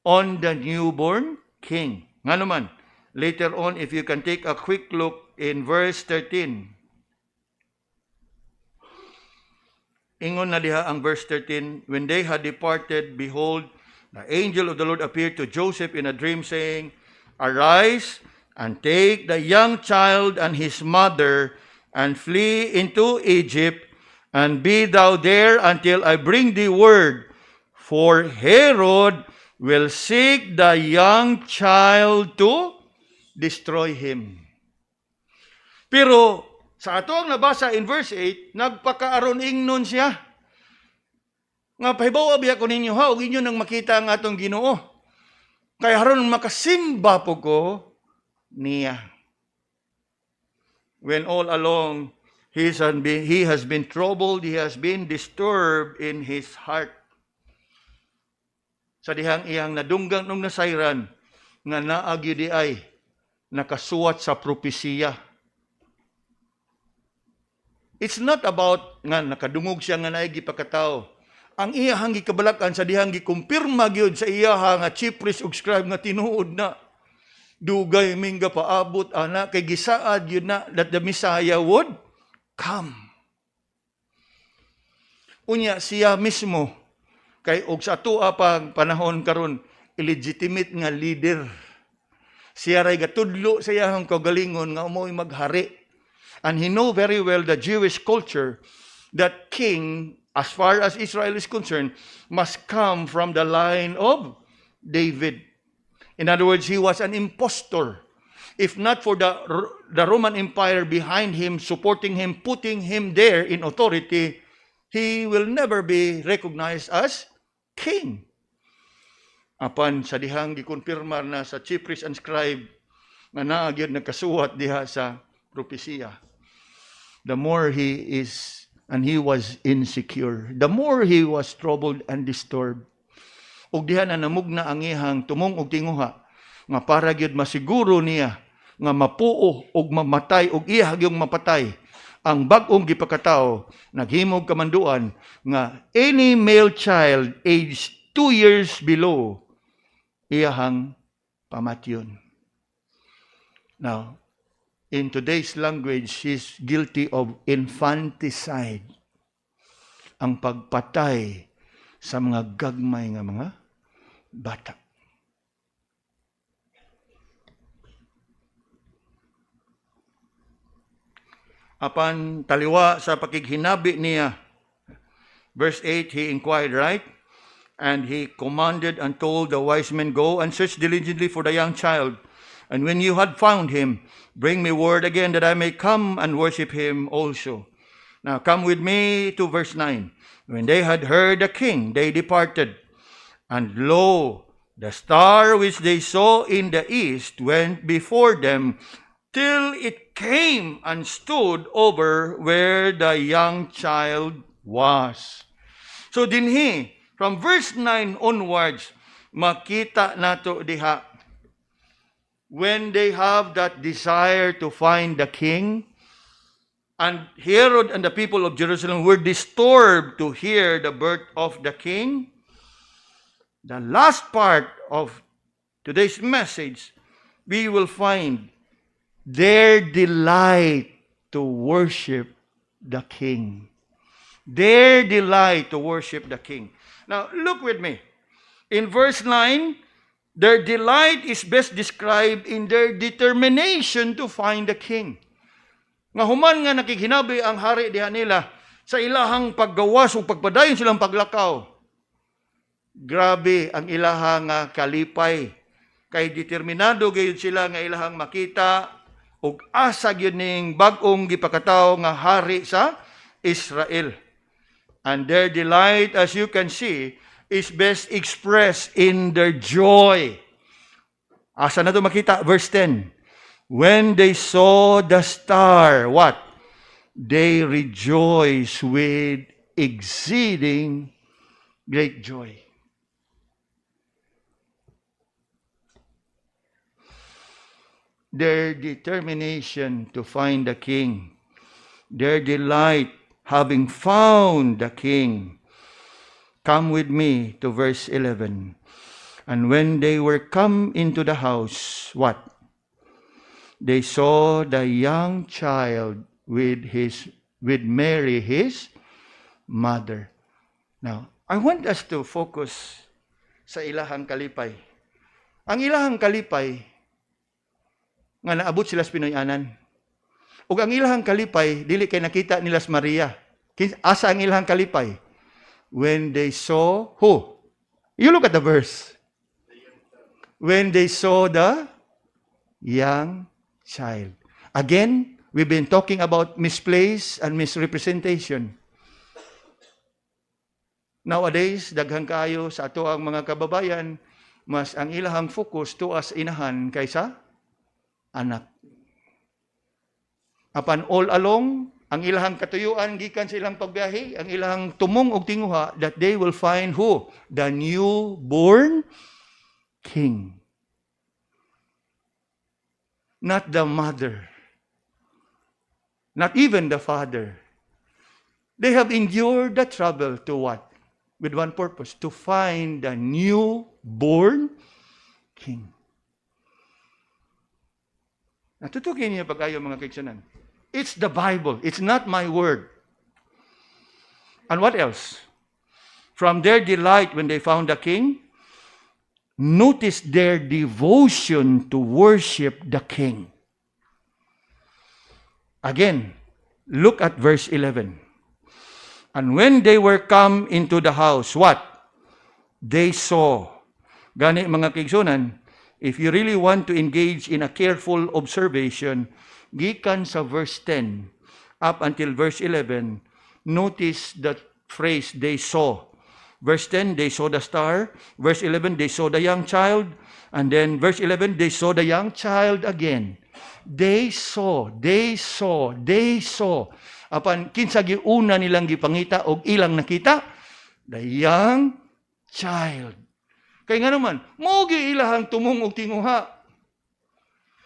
on the newborn king. Nga naman, later on, if you can take a quick look in verse 13. Ingon na diha ang verse 13, when they had departed, behold, the angel of the Lord appeared to Joseph in a dream, saying, Arise and take the young child and his mother and flee into Egypt, and be thou there until I bring thee word, for Herod will seek the young child to destroy him. Pero sa ato ang nabasa in verse 8, nagpakaaron ingnon siya. Nga pahibaw biya ko ninyo ha, ug inyo nang makita ang atong Ginoo. Kaya haron makasimba po ko niya. When all along he has been troubled, he has been disturbed in his heart. Sa dihang iyang nadunggang nung nasayran, nga naagyo di ay nakasuwat sa propesiya. It's not about nga nakadungog siya nga naay gipakataw. Ang iyahang gikabalakan sa dihang gikumpirma gyud sa iyaha nga chief priest ug scribe nga tinuod na dugay mingga paabot ana kay gisaad yun na that the Messiah would come. Unya siya mismo kay og sa atoa pang panahon karon illegitimate nga leader. Siya ray gatudlo sa iyang kagalingon nga umoy maghari. And he know very well the Jewish culture that king, as far as Israel is concerned, must come from the line of David. In other words, he was an impostor. If not for the Roman Empire behind him, supporting him, putting him there in authority, he will never be recognized as king. Apan sa dihang gikonfirmar na sa chief priest and scribe nga naa gyud nagkasuwat diha sa propesiya. The more he is, and he was insecure, the more he was troubled and disturbed. Ug diha na namugna ang iyang tumong og tinguha nga para gyud masiguro niya nga mapuo ug mamatay ug iya gyung mapatay ang bag-ong gipakatawo, naghimog kamanduan nga any male child aged 2 years below iyahang pamatyon. Now, in today's language, she's guilty of infanticide. Ang pagpatay sa mga gagmay nga mga bata. Apan taliwa sa pakighinabi niya, verse 8, he inquired, right? And he commanded and told the wise men, Go and search diligently for the young child. And when you had found him, bring me word again that I may come and worship him also. Now come with me to verse 9. When they had heard the king, they departed. And lo, the star which they saw in the east went before them, till it came and stood over where the young child was. So dinhi, from verse 9 onwards, makita nato diha, when they have that desire to find the king, and Herod and the people of Jerusalem were disturbed to hear the birth of the king, the last part of today's message, we will find their delight to worship the king. Their delight to worship the king. Now, look with me. In verse 9, their delight is best described in their determination to find the king. Nga human nga nakikinabi ang hari diha nila sa ilahang paggawas o pagpadayon silang paglakaw. Grabe ang ilahang kalipay. Kay determinado gayud sila nga ilahang makita ug asa gyud ning bag-ong gipakataw nga hari sa Israel. And their delight, as you can see, is best expressed in their joy. Asa na ito makita? Verse 10. When they saw the star, what? They rejoiced with exceeding great joy. Their determination to find the king, their delight having found the king. Come with me to verse 11. And when they were come into the house, what? They saw the young child with Mary, his mother. Now, I want us to focus sa ilahang kalipay. Ang ilahang kalipay, nga naabot sila sa Pinoyanan. Ug ang ilahang kalipay, dili kay nakita nila sa Maria. Asa ang ilahang kalipay? When they saw, who? You look at the verse. When they saw the young child. Again, we've been talking about misplaced and misrepresentation. Nowadays, daghang kayo sa ato ang mga kababayan, mas ang ilahang focus tuas inahan kaysa anak. Apan all along, ang ilahang katuyuan gikan sa ilang pagbiyahe, ang ilahang tumong og tinguha that they will find who? The newborn king. Not the mother. Not even the father. They have endured the trouble to what? With one purpose, to find the newborn king. Natutukin niyo pag-ayo mga kaigsunan. It's the Bible. It's not my word. And what else? From their delight when they found the king, notice their devotion to worship the king. Again, look at verse 11. And when they were come into the house, what? They saw. Gani mga kaigsunan, if you really want to engage in a careful observation, gikan sa verse 10 up until verse 11, notice that phrase, they saw. Verse 10, they saw the star. Verse 11, they saw the young child. And then verse 11, they saw the young child again. They saw. Apan kinsa giuna nilang gipangita og ilang nakita? The young child. Kay nga naman, mo giilahang tumong og tinguha.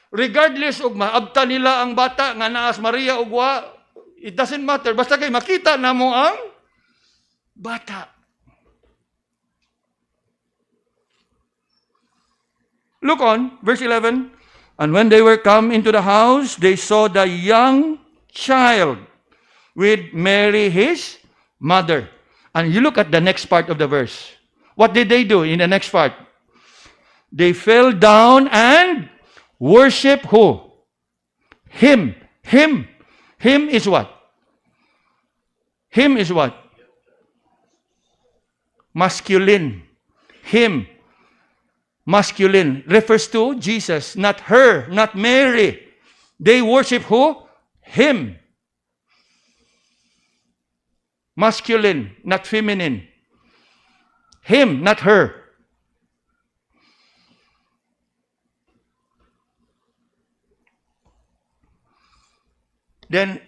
Regardless og maabta nila ang bata nga naas Maria og wa, it doesn't matter. Basta kay makita namo ang bata. Look on, verse 11. And when they were come into the house, they saw the young child with Mary, his mother. And you look at the next part of the verse. What did they do in the next part? They fell down and worship who? Him. Him is what? Him is what? Masculine. Him. Masculine. Refers to Jesus, not her, not Mary. They worship who? Him. Masculine, not feminine. Him, not her. Then,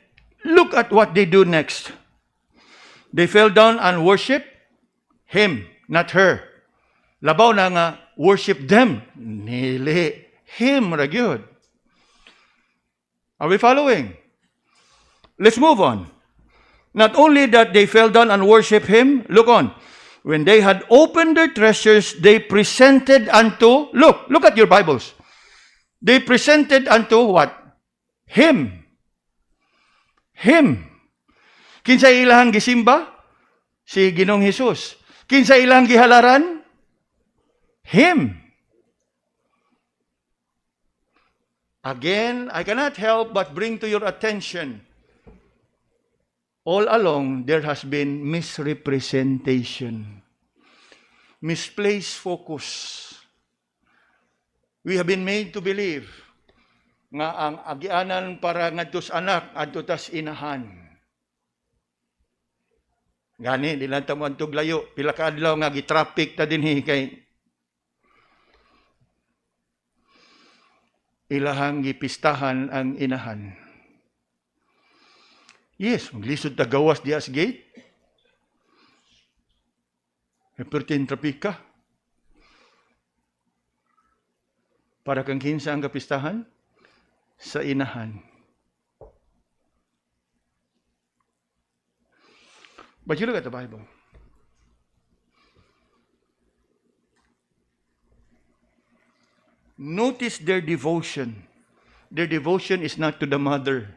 look at what they do next. They fell down and worship him, not her. Labaw na nga, worship them. Nili. Him, ragyod. Are we following? Let's move on. Not only that they fell down and worship him, look on. When they had opened their treasures, they presented unto, look at your Bibles. They presented unto what? Him. Him. Kinsa ilang gisimba? Si Ginoong Hesus. Kinsa ilang gihalaran? Him. Again, I cannot help but bring to your attention, all along, there has been misrepresentation, misplaced focus. We have been made to believe nga ang agianan para ngadtos anak adto tas inahan. Gani, di lang tamo antog layo. Pila ka adlaw nga gi-traffic ta dinhi kay ilahang gipistahan ang inahan. Yes, maglisod ta gawas diya sa gate. Pertin trapika. Para kang kinsa ang kapistahan? Sa inahan. But you look at the Bible. Notice their devotion. Their devotion is not to the mother,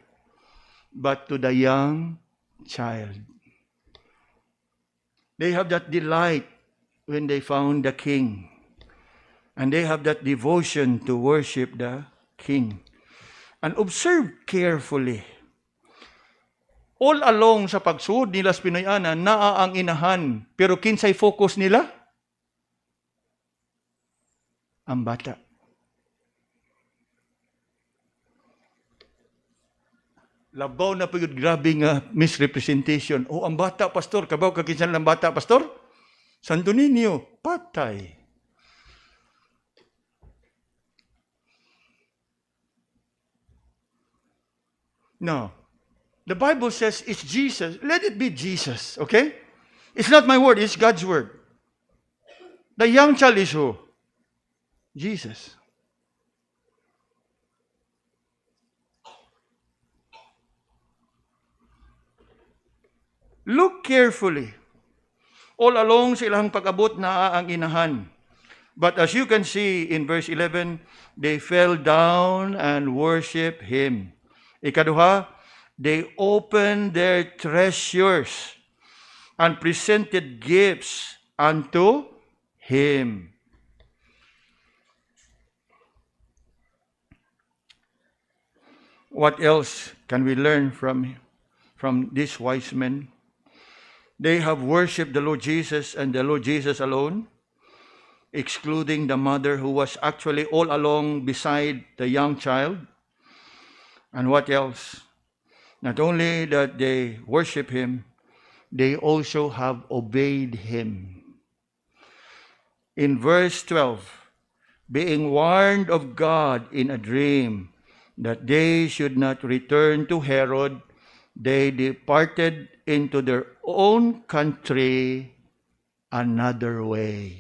but to the young child. They have that delight when they found the king. And they have that devotion to worship the king. And observe carefully. All along sa pagsud nila sa Pinoy-ana, naa ang inahan. Pero kinsay focus nila? Ang bata. Labaw na pagod, grabe nga misrepresentation. Oh, ang bata, pastor. Kabaw ka kinsan lang bata, pastor? Santo Niño, patay. No. The Bible says it's Jesus. Let it be Jesus, okay? It's not my word, it's God's word. The young child is who? Jesus. Look carefully. All along sa ilang pag-abot na ang inahan. But as you can see in verse 11, they fell down and worship Him. Ikaduha, they opened their treasures and presented gifts unto Him. What else can we learn from these wise men? They have worshipped the Lord Jesus and the Lord Jesus alone, excluding the mother who was actually all along beside the young child. And what else? Not only that they worship Him, they also have obeyed Him. In verse 12, being warned of God in a dream that they should not return to Herod, they departed into their own country another way.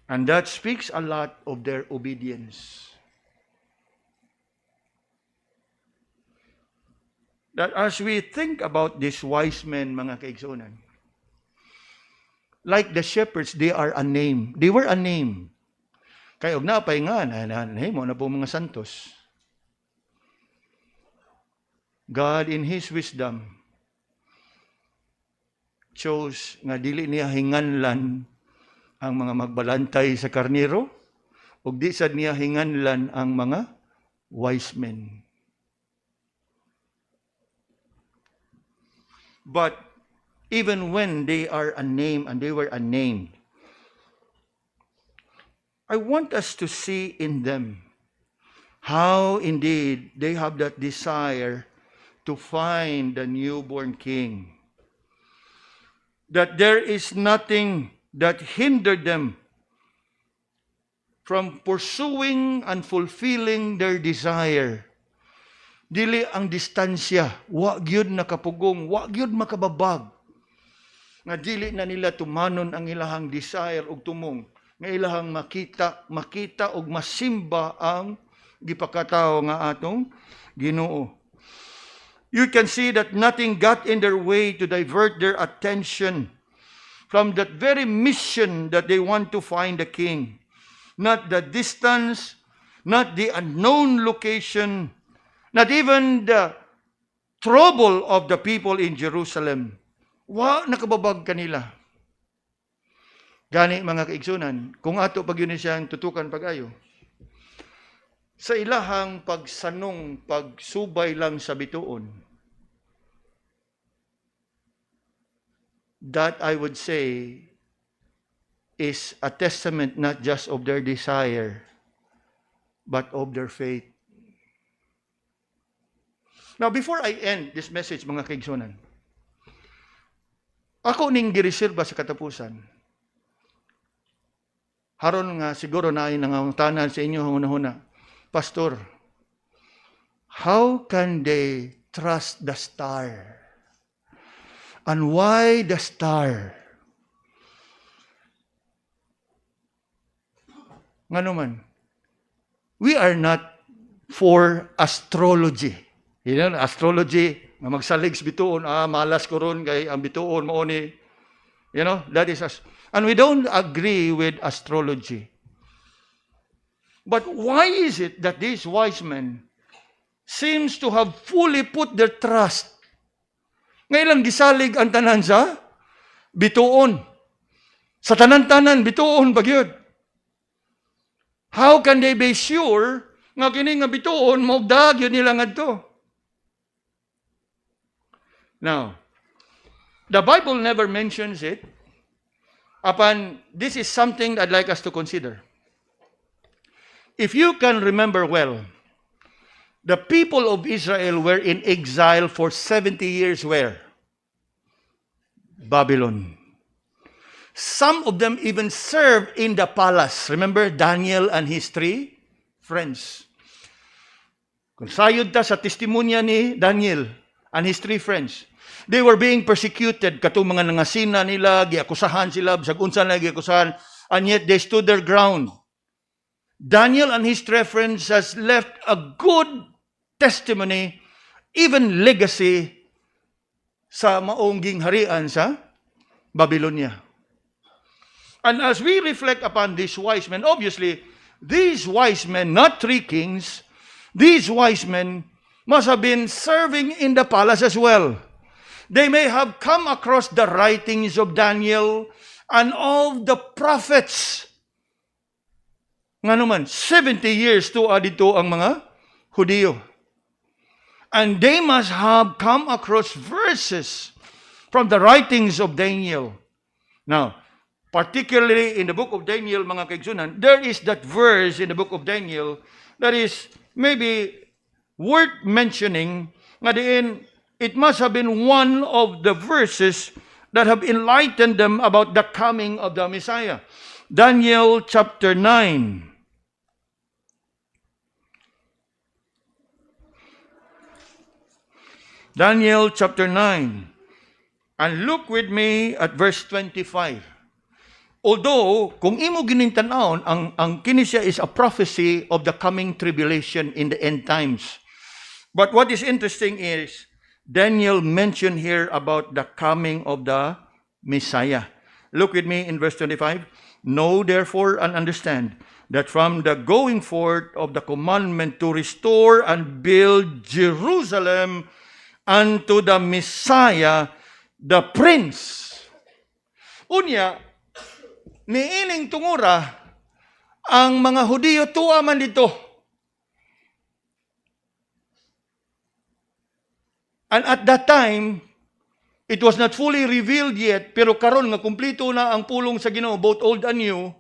And that speaks a lot of their obedience. That as we think about these wise men, mga kaigsunan, like the shepherds, they are a name. They were a name. Kaya og napay nga, mo na po mga santos. God in His wisdom chose nga dili niya hinganlan ang mga magbalantay sa karnero, ug di sad niya hinganlan ang mga wise men. But even when they are unnamed and they were unnamed, I want us to see in them how indeed they have that desire to find the newborn king. That there is nothing that hindered them from pursuing and fulfilling their desire. Dili ang distansya, wa gyud nakapugong, wa gyud makababag. Nga dili na nila tumanon ang ilahang desire ug tumong, nga ilahang makita ug masimba ang gipakatawo nga atong Ginoo. You can see that nothing got in their way to divert their attention from that very mission that they want to find the king. Not the distance, not the unknown location, not even the trouble of the people in Jerusalem. Wa nakababag kanila. Gani mga kaigsunan, kung ato pag yun siyang tutukan pag-ayo, sa ilahang pagsanong, pagsubay lang sa bituon, that I would say is a testament not just of their desire, but of their faith. Now, before I end this message, mga kaigsunan, ako ning gireserba sa katapusan. Haron nga siguro na ay nangangautanan sa inyo huna-huna. Pastor, how can they trust the star? And why the star? Nga naman, we are not for astrology. You know, astrology, nga magsalig sa bituon, malas ko ron, kay ang bituon, mauni. You know, that is us. And we don't agree with astrology. But why is it that these wise men seems to have fully put their trust? Ngayon gisalig ang tanan sa bituon. Sa tanan-tanan, bituon, bagyod. How can they be sure nga kini nga bituon, maugdag yun nila nga to? Now, the Bible never mentions it. This is something I'd like us to consider. If you can remember well, the people of Israel were in exile for 70 years where? Babylon. Some of them even served in the palace. Remember Daniel and his 3 friends. Kung sayod ta sa testimonya ni Daniel and his 3 friends, they were being persecuted. Katong mga nangasina nila, giakusahan sila, bisag unsa na giakusahan, and yet they stood their ground. Daniel and his 3 friends has left a good testimony, even legacy, sa maong gingharian sa Babylonia. And as we reflect upon these wise men, obviously, these wise men, not 3 kings, these wise men must have been serving in the palace as well. They may have come across the writings of Daniel and all the prophets. Nga naman, 70 years to adito ang mga Hudiyo. And they must have come across verses from the writings of Daniel. Now, particularly in the book of Daniel, mga kaigsunan, there is that verse in the book of Daniel that is maybe worth mentioning. Nga diin, it must have been one of the verses that have enlightened them about the coming of the Messiah. Daniel chapter 9. Daniel chapter 9. And look with me at verse 25. Although, kung imo ginintanawon, ang kini siya is a prophecy of the coming tribulation in the end times. But what is interesting is, Daniel mentioned here about the coming of the Messiah. Look with me in verse 25. Know therefore and understand that from the going forth of the commandment to restore and build Jerusalem unto the Messiah, the Prince. Unya, niining tungura, ang mga Hudiyo tuwa man dito. And at that time, it was not fully revealed yet, pero karon nga kumpleto na ang pulong sa Ginoo, both old and new,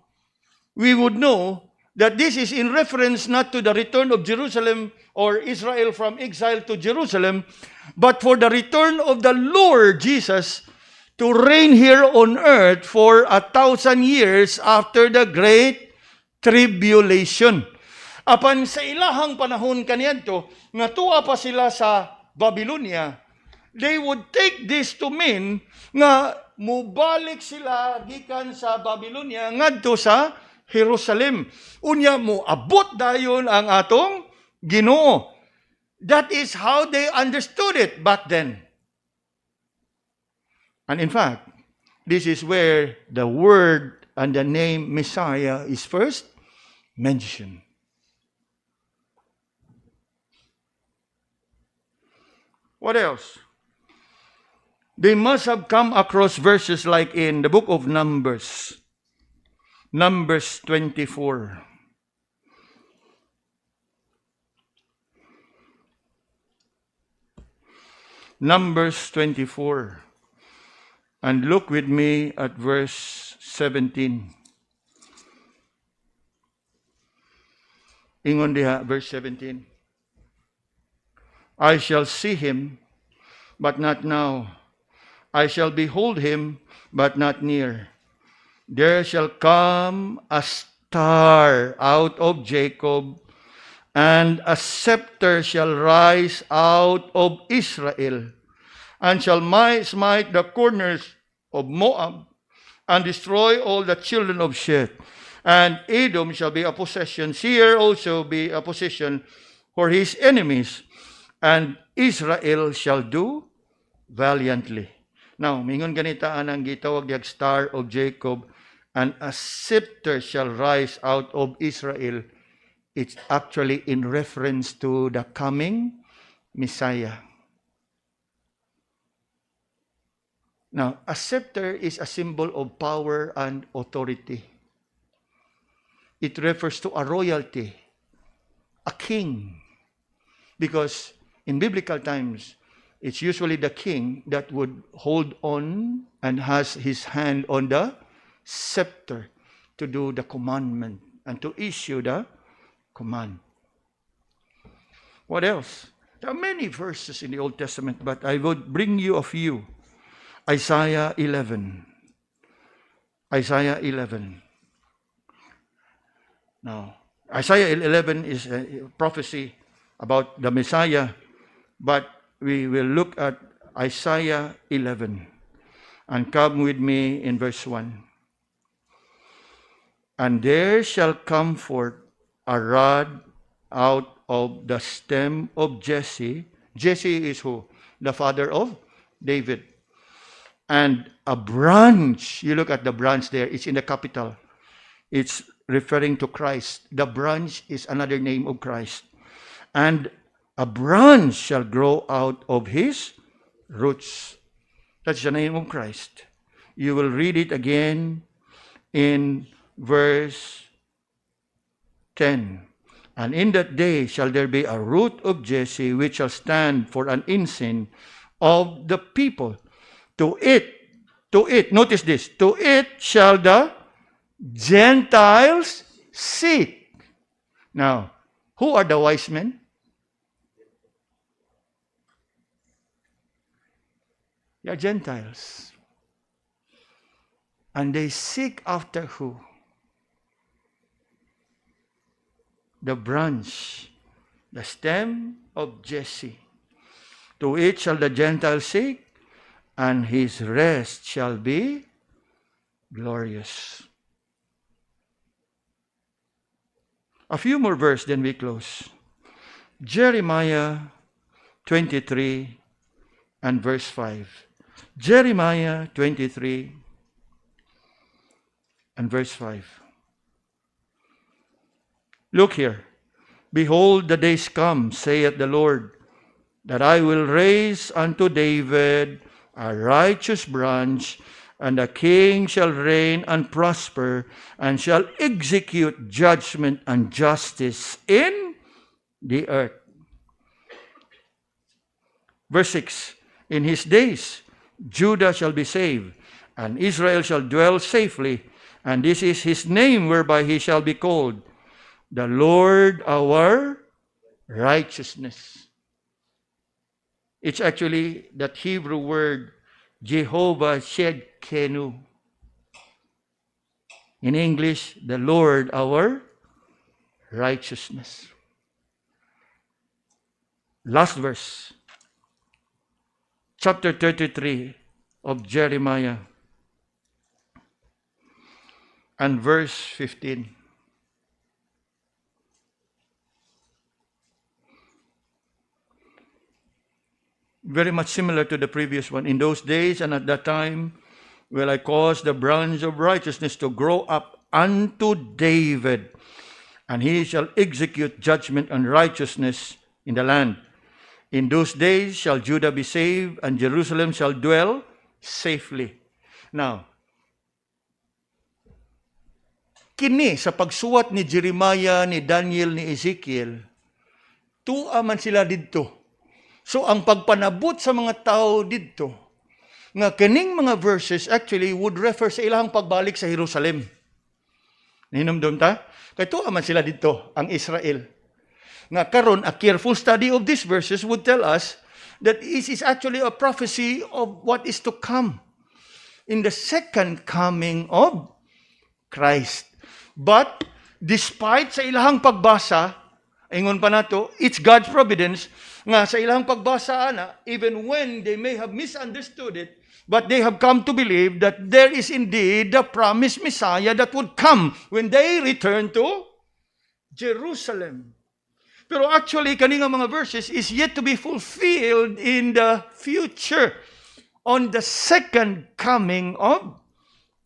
we would know that this is in reference not to the return of Jerusalem or Israel from exile to Jerusalem, but for the return of the Lord Jesus to reign here on earth for 1,000 years after the great tribulation. Apan sa ilahang panahon kaniadto, nga tuwa pa sila sa Babylonia, they would take this to mean nga mubalik sila gikan sa Babylonia ngadto sa Jerusalem. Unya mo abot dayon ang atong Ginoo. That is how they understood it back then. And in fact, this is where the word and the name Messiah is first mentioned. What else? They must have come across verses like in the book of Numbers. Numbers 24. Numbers 24. And look with me at verse 17. Ingon diha, verse 17. I shall see him, but not now. I shall behold him, but not near. There shall come a star out of Jacob, and a scepter shall rise out of Israel, and shall smite the corners of Moab, and destroy all the children of Sheth. And Edom shall be a possession, Seir also be a possession for his enemies, and Israel shall do valiantly. Now, mingon ganita ang gitawag diag star of Jacob, and a scepter shall rise out of Israel. It's actually in reference to the coming Messiah. Now, a scepter is a symbol of power and authority. It refers to a royalty, a king. Because in biblical times, it's usually the king that would hold on and has his hand on the scepter to do the commandment and to issue the command. What else? There are many verses in the Old Testament, but I would bring you a few. Isaiah 11. Isaiah 11. Now, Isaiah 11 is a prophecy about the Messiah, but we will look at Isaiah 11. And come with me in verse 1. And there shall come forth a rod out of the stem of Jesse. Jesse is who? The father of David. And a branch, you look at the branch there, it's in the capital. It's referring to Christ. The branch is another name of Christ. And a branch shall grow out of his roots. That's the name of Christ. You will read it again in verse 10. And in that day shall there be a root of Jesse, which shall stand for an ensign of the people. To it, notice this, to it shall the Gentiles seek. Now, who are the wise men? They are Gentiles. And they seek after who? The branch, the stem of Jesse. To it shall the Gentiles seek, and his rest shall be glorious. A few more verses, then we close. Jeremiah 23 and verse 5. Jeremiah 23 and verse 5. Look here. Behold, the days come, saith the Lord, that I will raise unto David a righteous branch, and the king shall reign and prosper, and shall execute judgment and justice in the earth. Verse 6, in his days Judah shall be saved, and Israel shall dwell safely, and this is his name whereby he shall be called, the Lord our righteousness. It's actually that Hebrew word, Jehovah Shedkenu. In English, the Lord our righteousness. Last verse. Chapter 33 of Jeremiah and verse 15. Very much similar to the previous one. In those days and at that time will I cause the branch of righteousness to grow up unto David, and he shall execute judgment and righteousness in the land. In those days shall Judah be saved, and Jerusalem shall dwell safely. Now, kini sa pagsuwat ni Jeremiah, ni Daniel, ni Ezekiel, tuwa man sila didto. So, ang pagpanabot sa mga tao didto, nga kining mga verses actually would refer sa ilang pagbalik sa Jerusalem. Nahinumdum ta? Kaya tuwa man sila didto, ang Israel. Nga karon, a careful study of these verses would tell us that this is actually a prophecy of what is to come in the second coming of Christ. But despite sa ilahang pagbasa, ingon pa nato, it's God's providence nga sa ilahang pagbasa ana, even when they may have misunderstood it, but they have come to believe that there is indeed the promised Messiah that would come when they return to Jerusalem. Pero actually, kaning mga verses is yet to be fulfilled in the future on the second coming of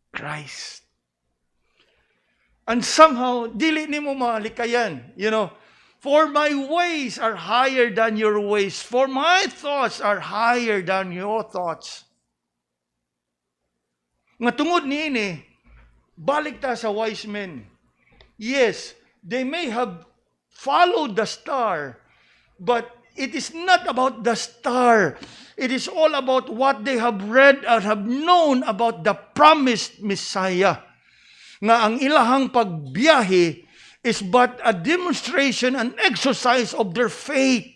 Christ. And somehow, dili nimo malikayan. For my ways are higher than your ways. For my thoughts are higher than your thoughts. Nga tungod niini, balik ta sa wise men. Yes, they may have followed the star, but it is not about the star. It is all about what they have read or have known about the promised Messiah. Nga ang ilahang pagbiyahe is but a demonstration and exercise of their faith.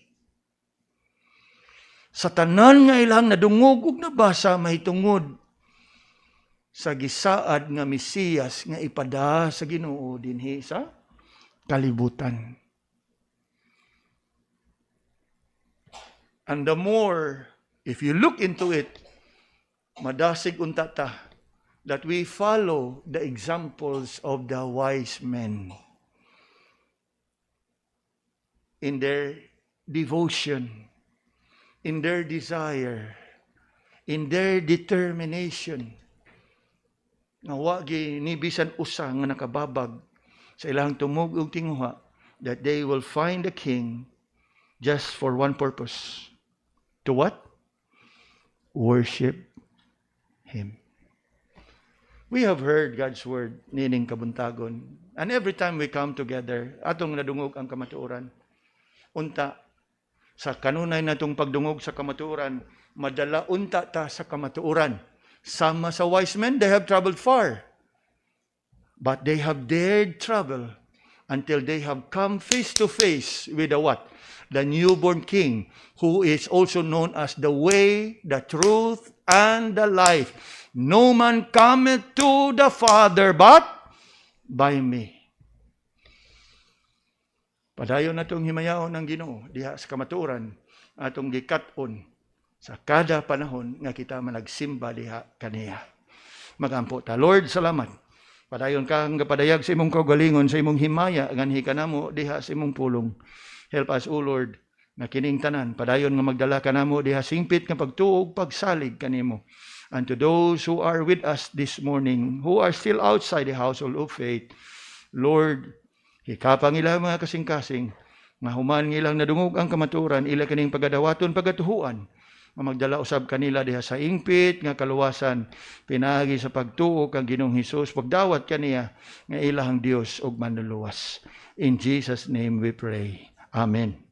Sa tanan nga ilang nadungog ug nabasa mahitungod sa gisaad nga Mesiyas nga ipada sa Ginoo dinhi sa kalibutan. And the more, if you look into it, madasig unta ta that we follow the examples of the wise men in their devotion, in their desire, in their determination. Nga wa ni bisan usa nga nakababag sa ilang tumog ug tinguha that they will find a king just for one purpose. To what? Worship Him. We have heard God's word nining kabuntagon. And every time we come together, atong nadungog ang kamatuoran. Unta, sa kanunay natong pagdungog sa kamatuoran, madala unta ta sa kamatuoran. Sama sa wise men, they have traveled far. But they have dared travel until they have come face to face with the what? The newborn King, who is also known as the way, the truth, and the life. No man cometh to the Father but by me. Padayon natong himayaon ng Ginoo diha sa kamatuoran atong gikat-on sa kada panahon nga kita managsimba diha kaniya. Magampo ta. Lord, salamat. Padayon kang gapadayag sa imong kaugalingon, sa imong himaya nganhi kanamo diha sa imong pulong. Help us, O Lord, na kining tanan, padayon nga magdala ka namo diha singpit nga pagtuog, pagsalig kanimo. And to those who are with us this morning, who are still outside the household of faith, Lord, hikapang ilang mga kasing-kasing, nga human ilang nadungog ang kamaturan, ila kaning pagadawaton, pagatuhuan, nga magdala usab kanila diha sa ingpit, nga kaluwasan, pinagi sa pagtuog ang Ginoong Hesus, pagdawat kaniya, nga ilahang Dios og manluluwas. In Jesus' name we pray. Amen.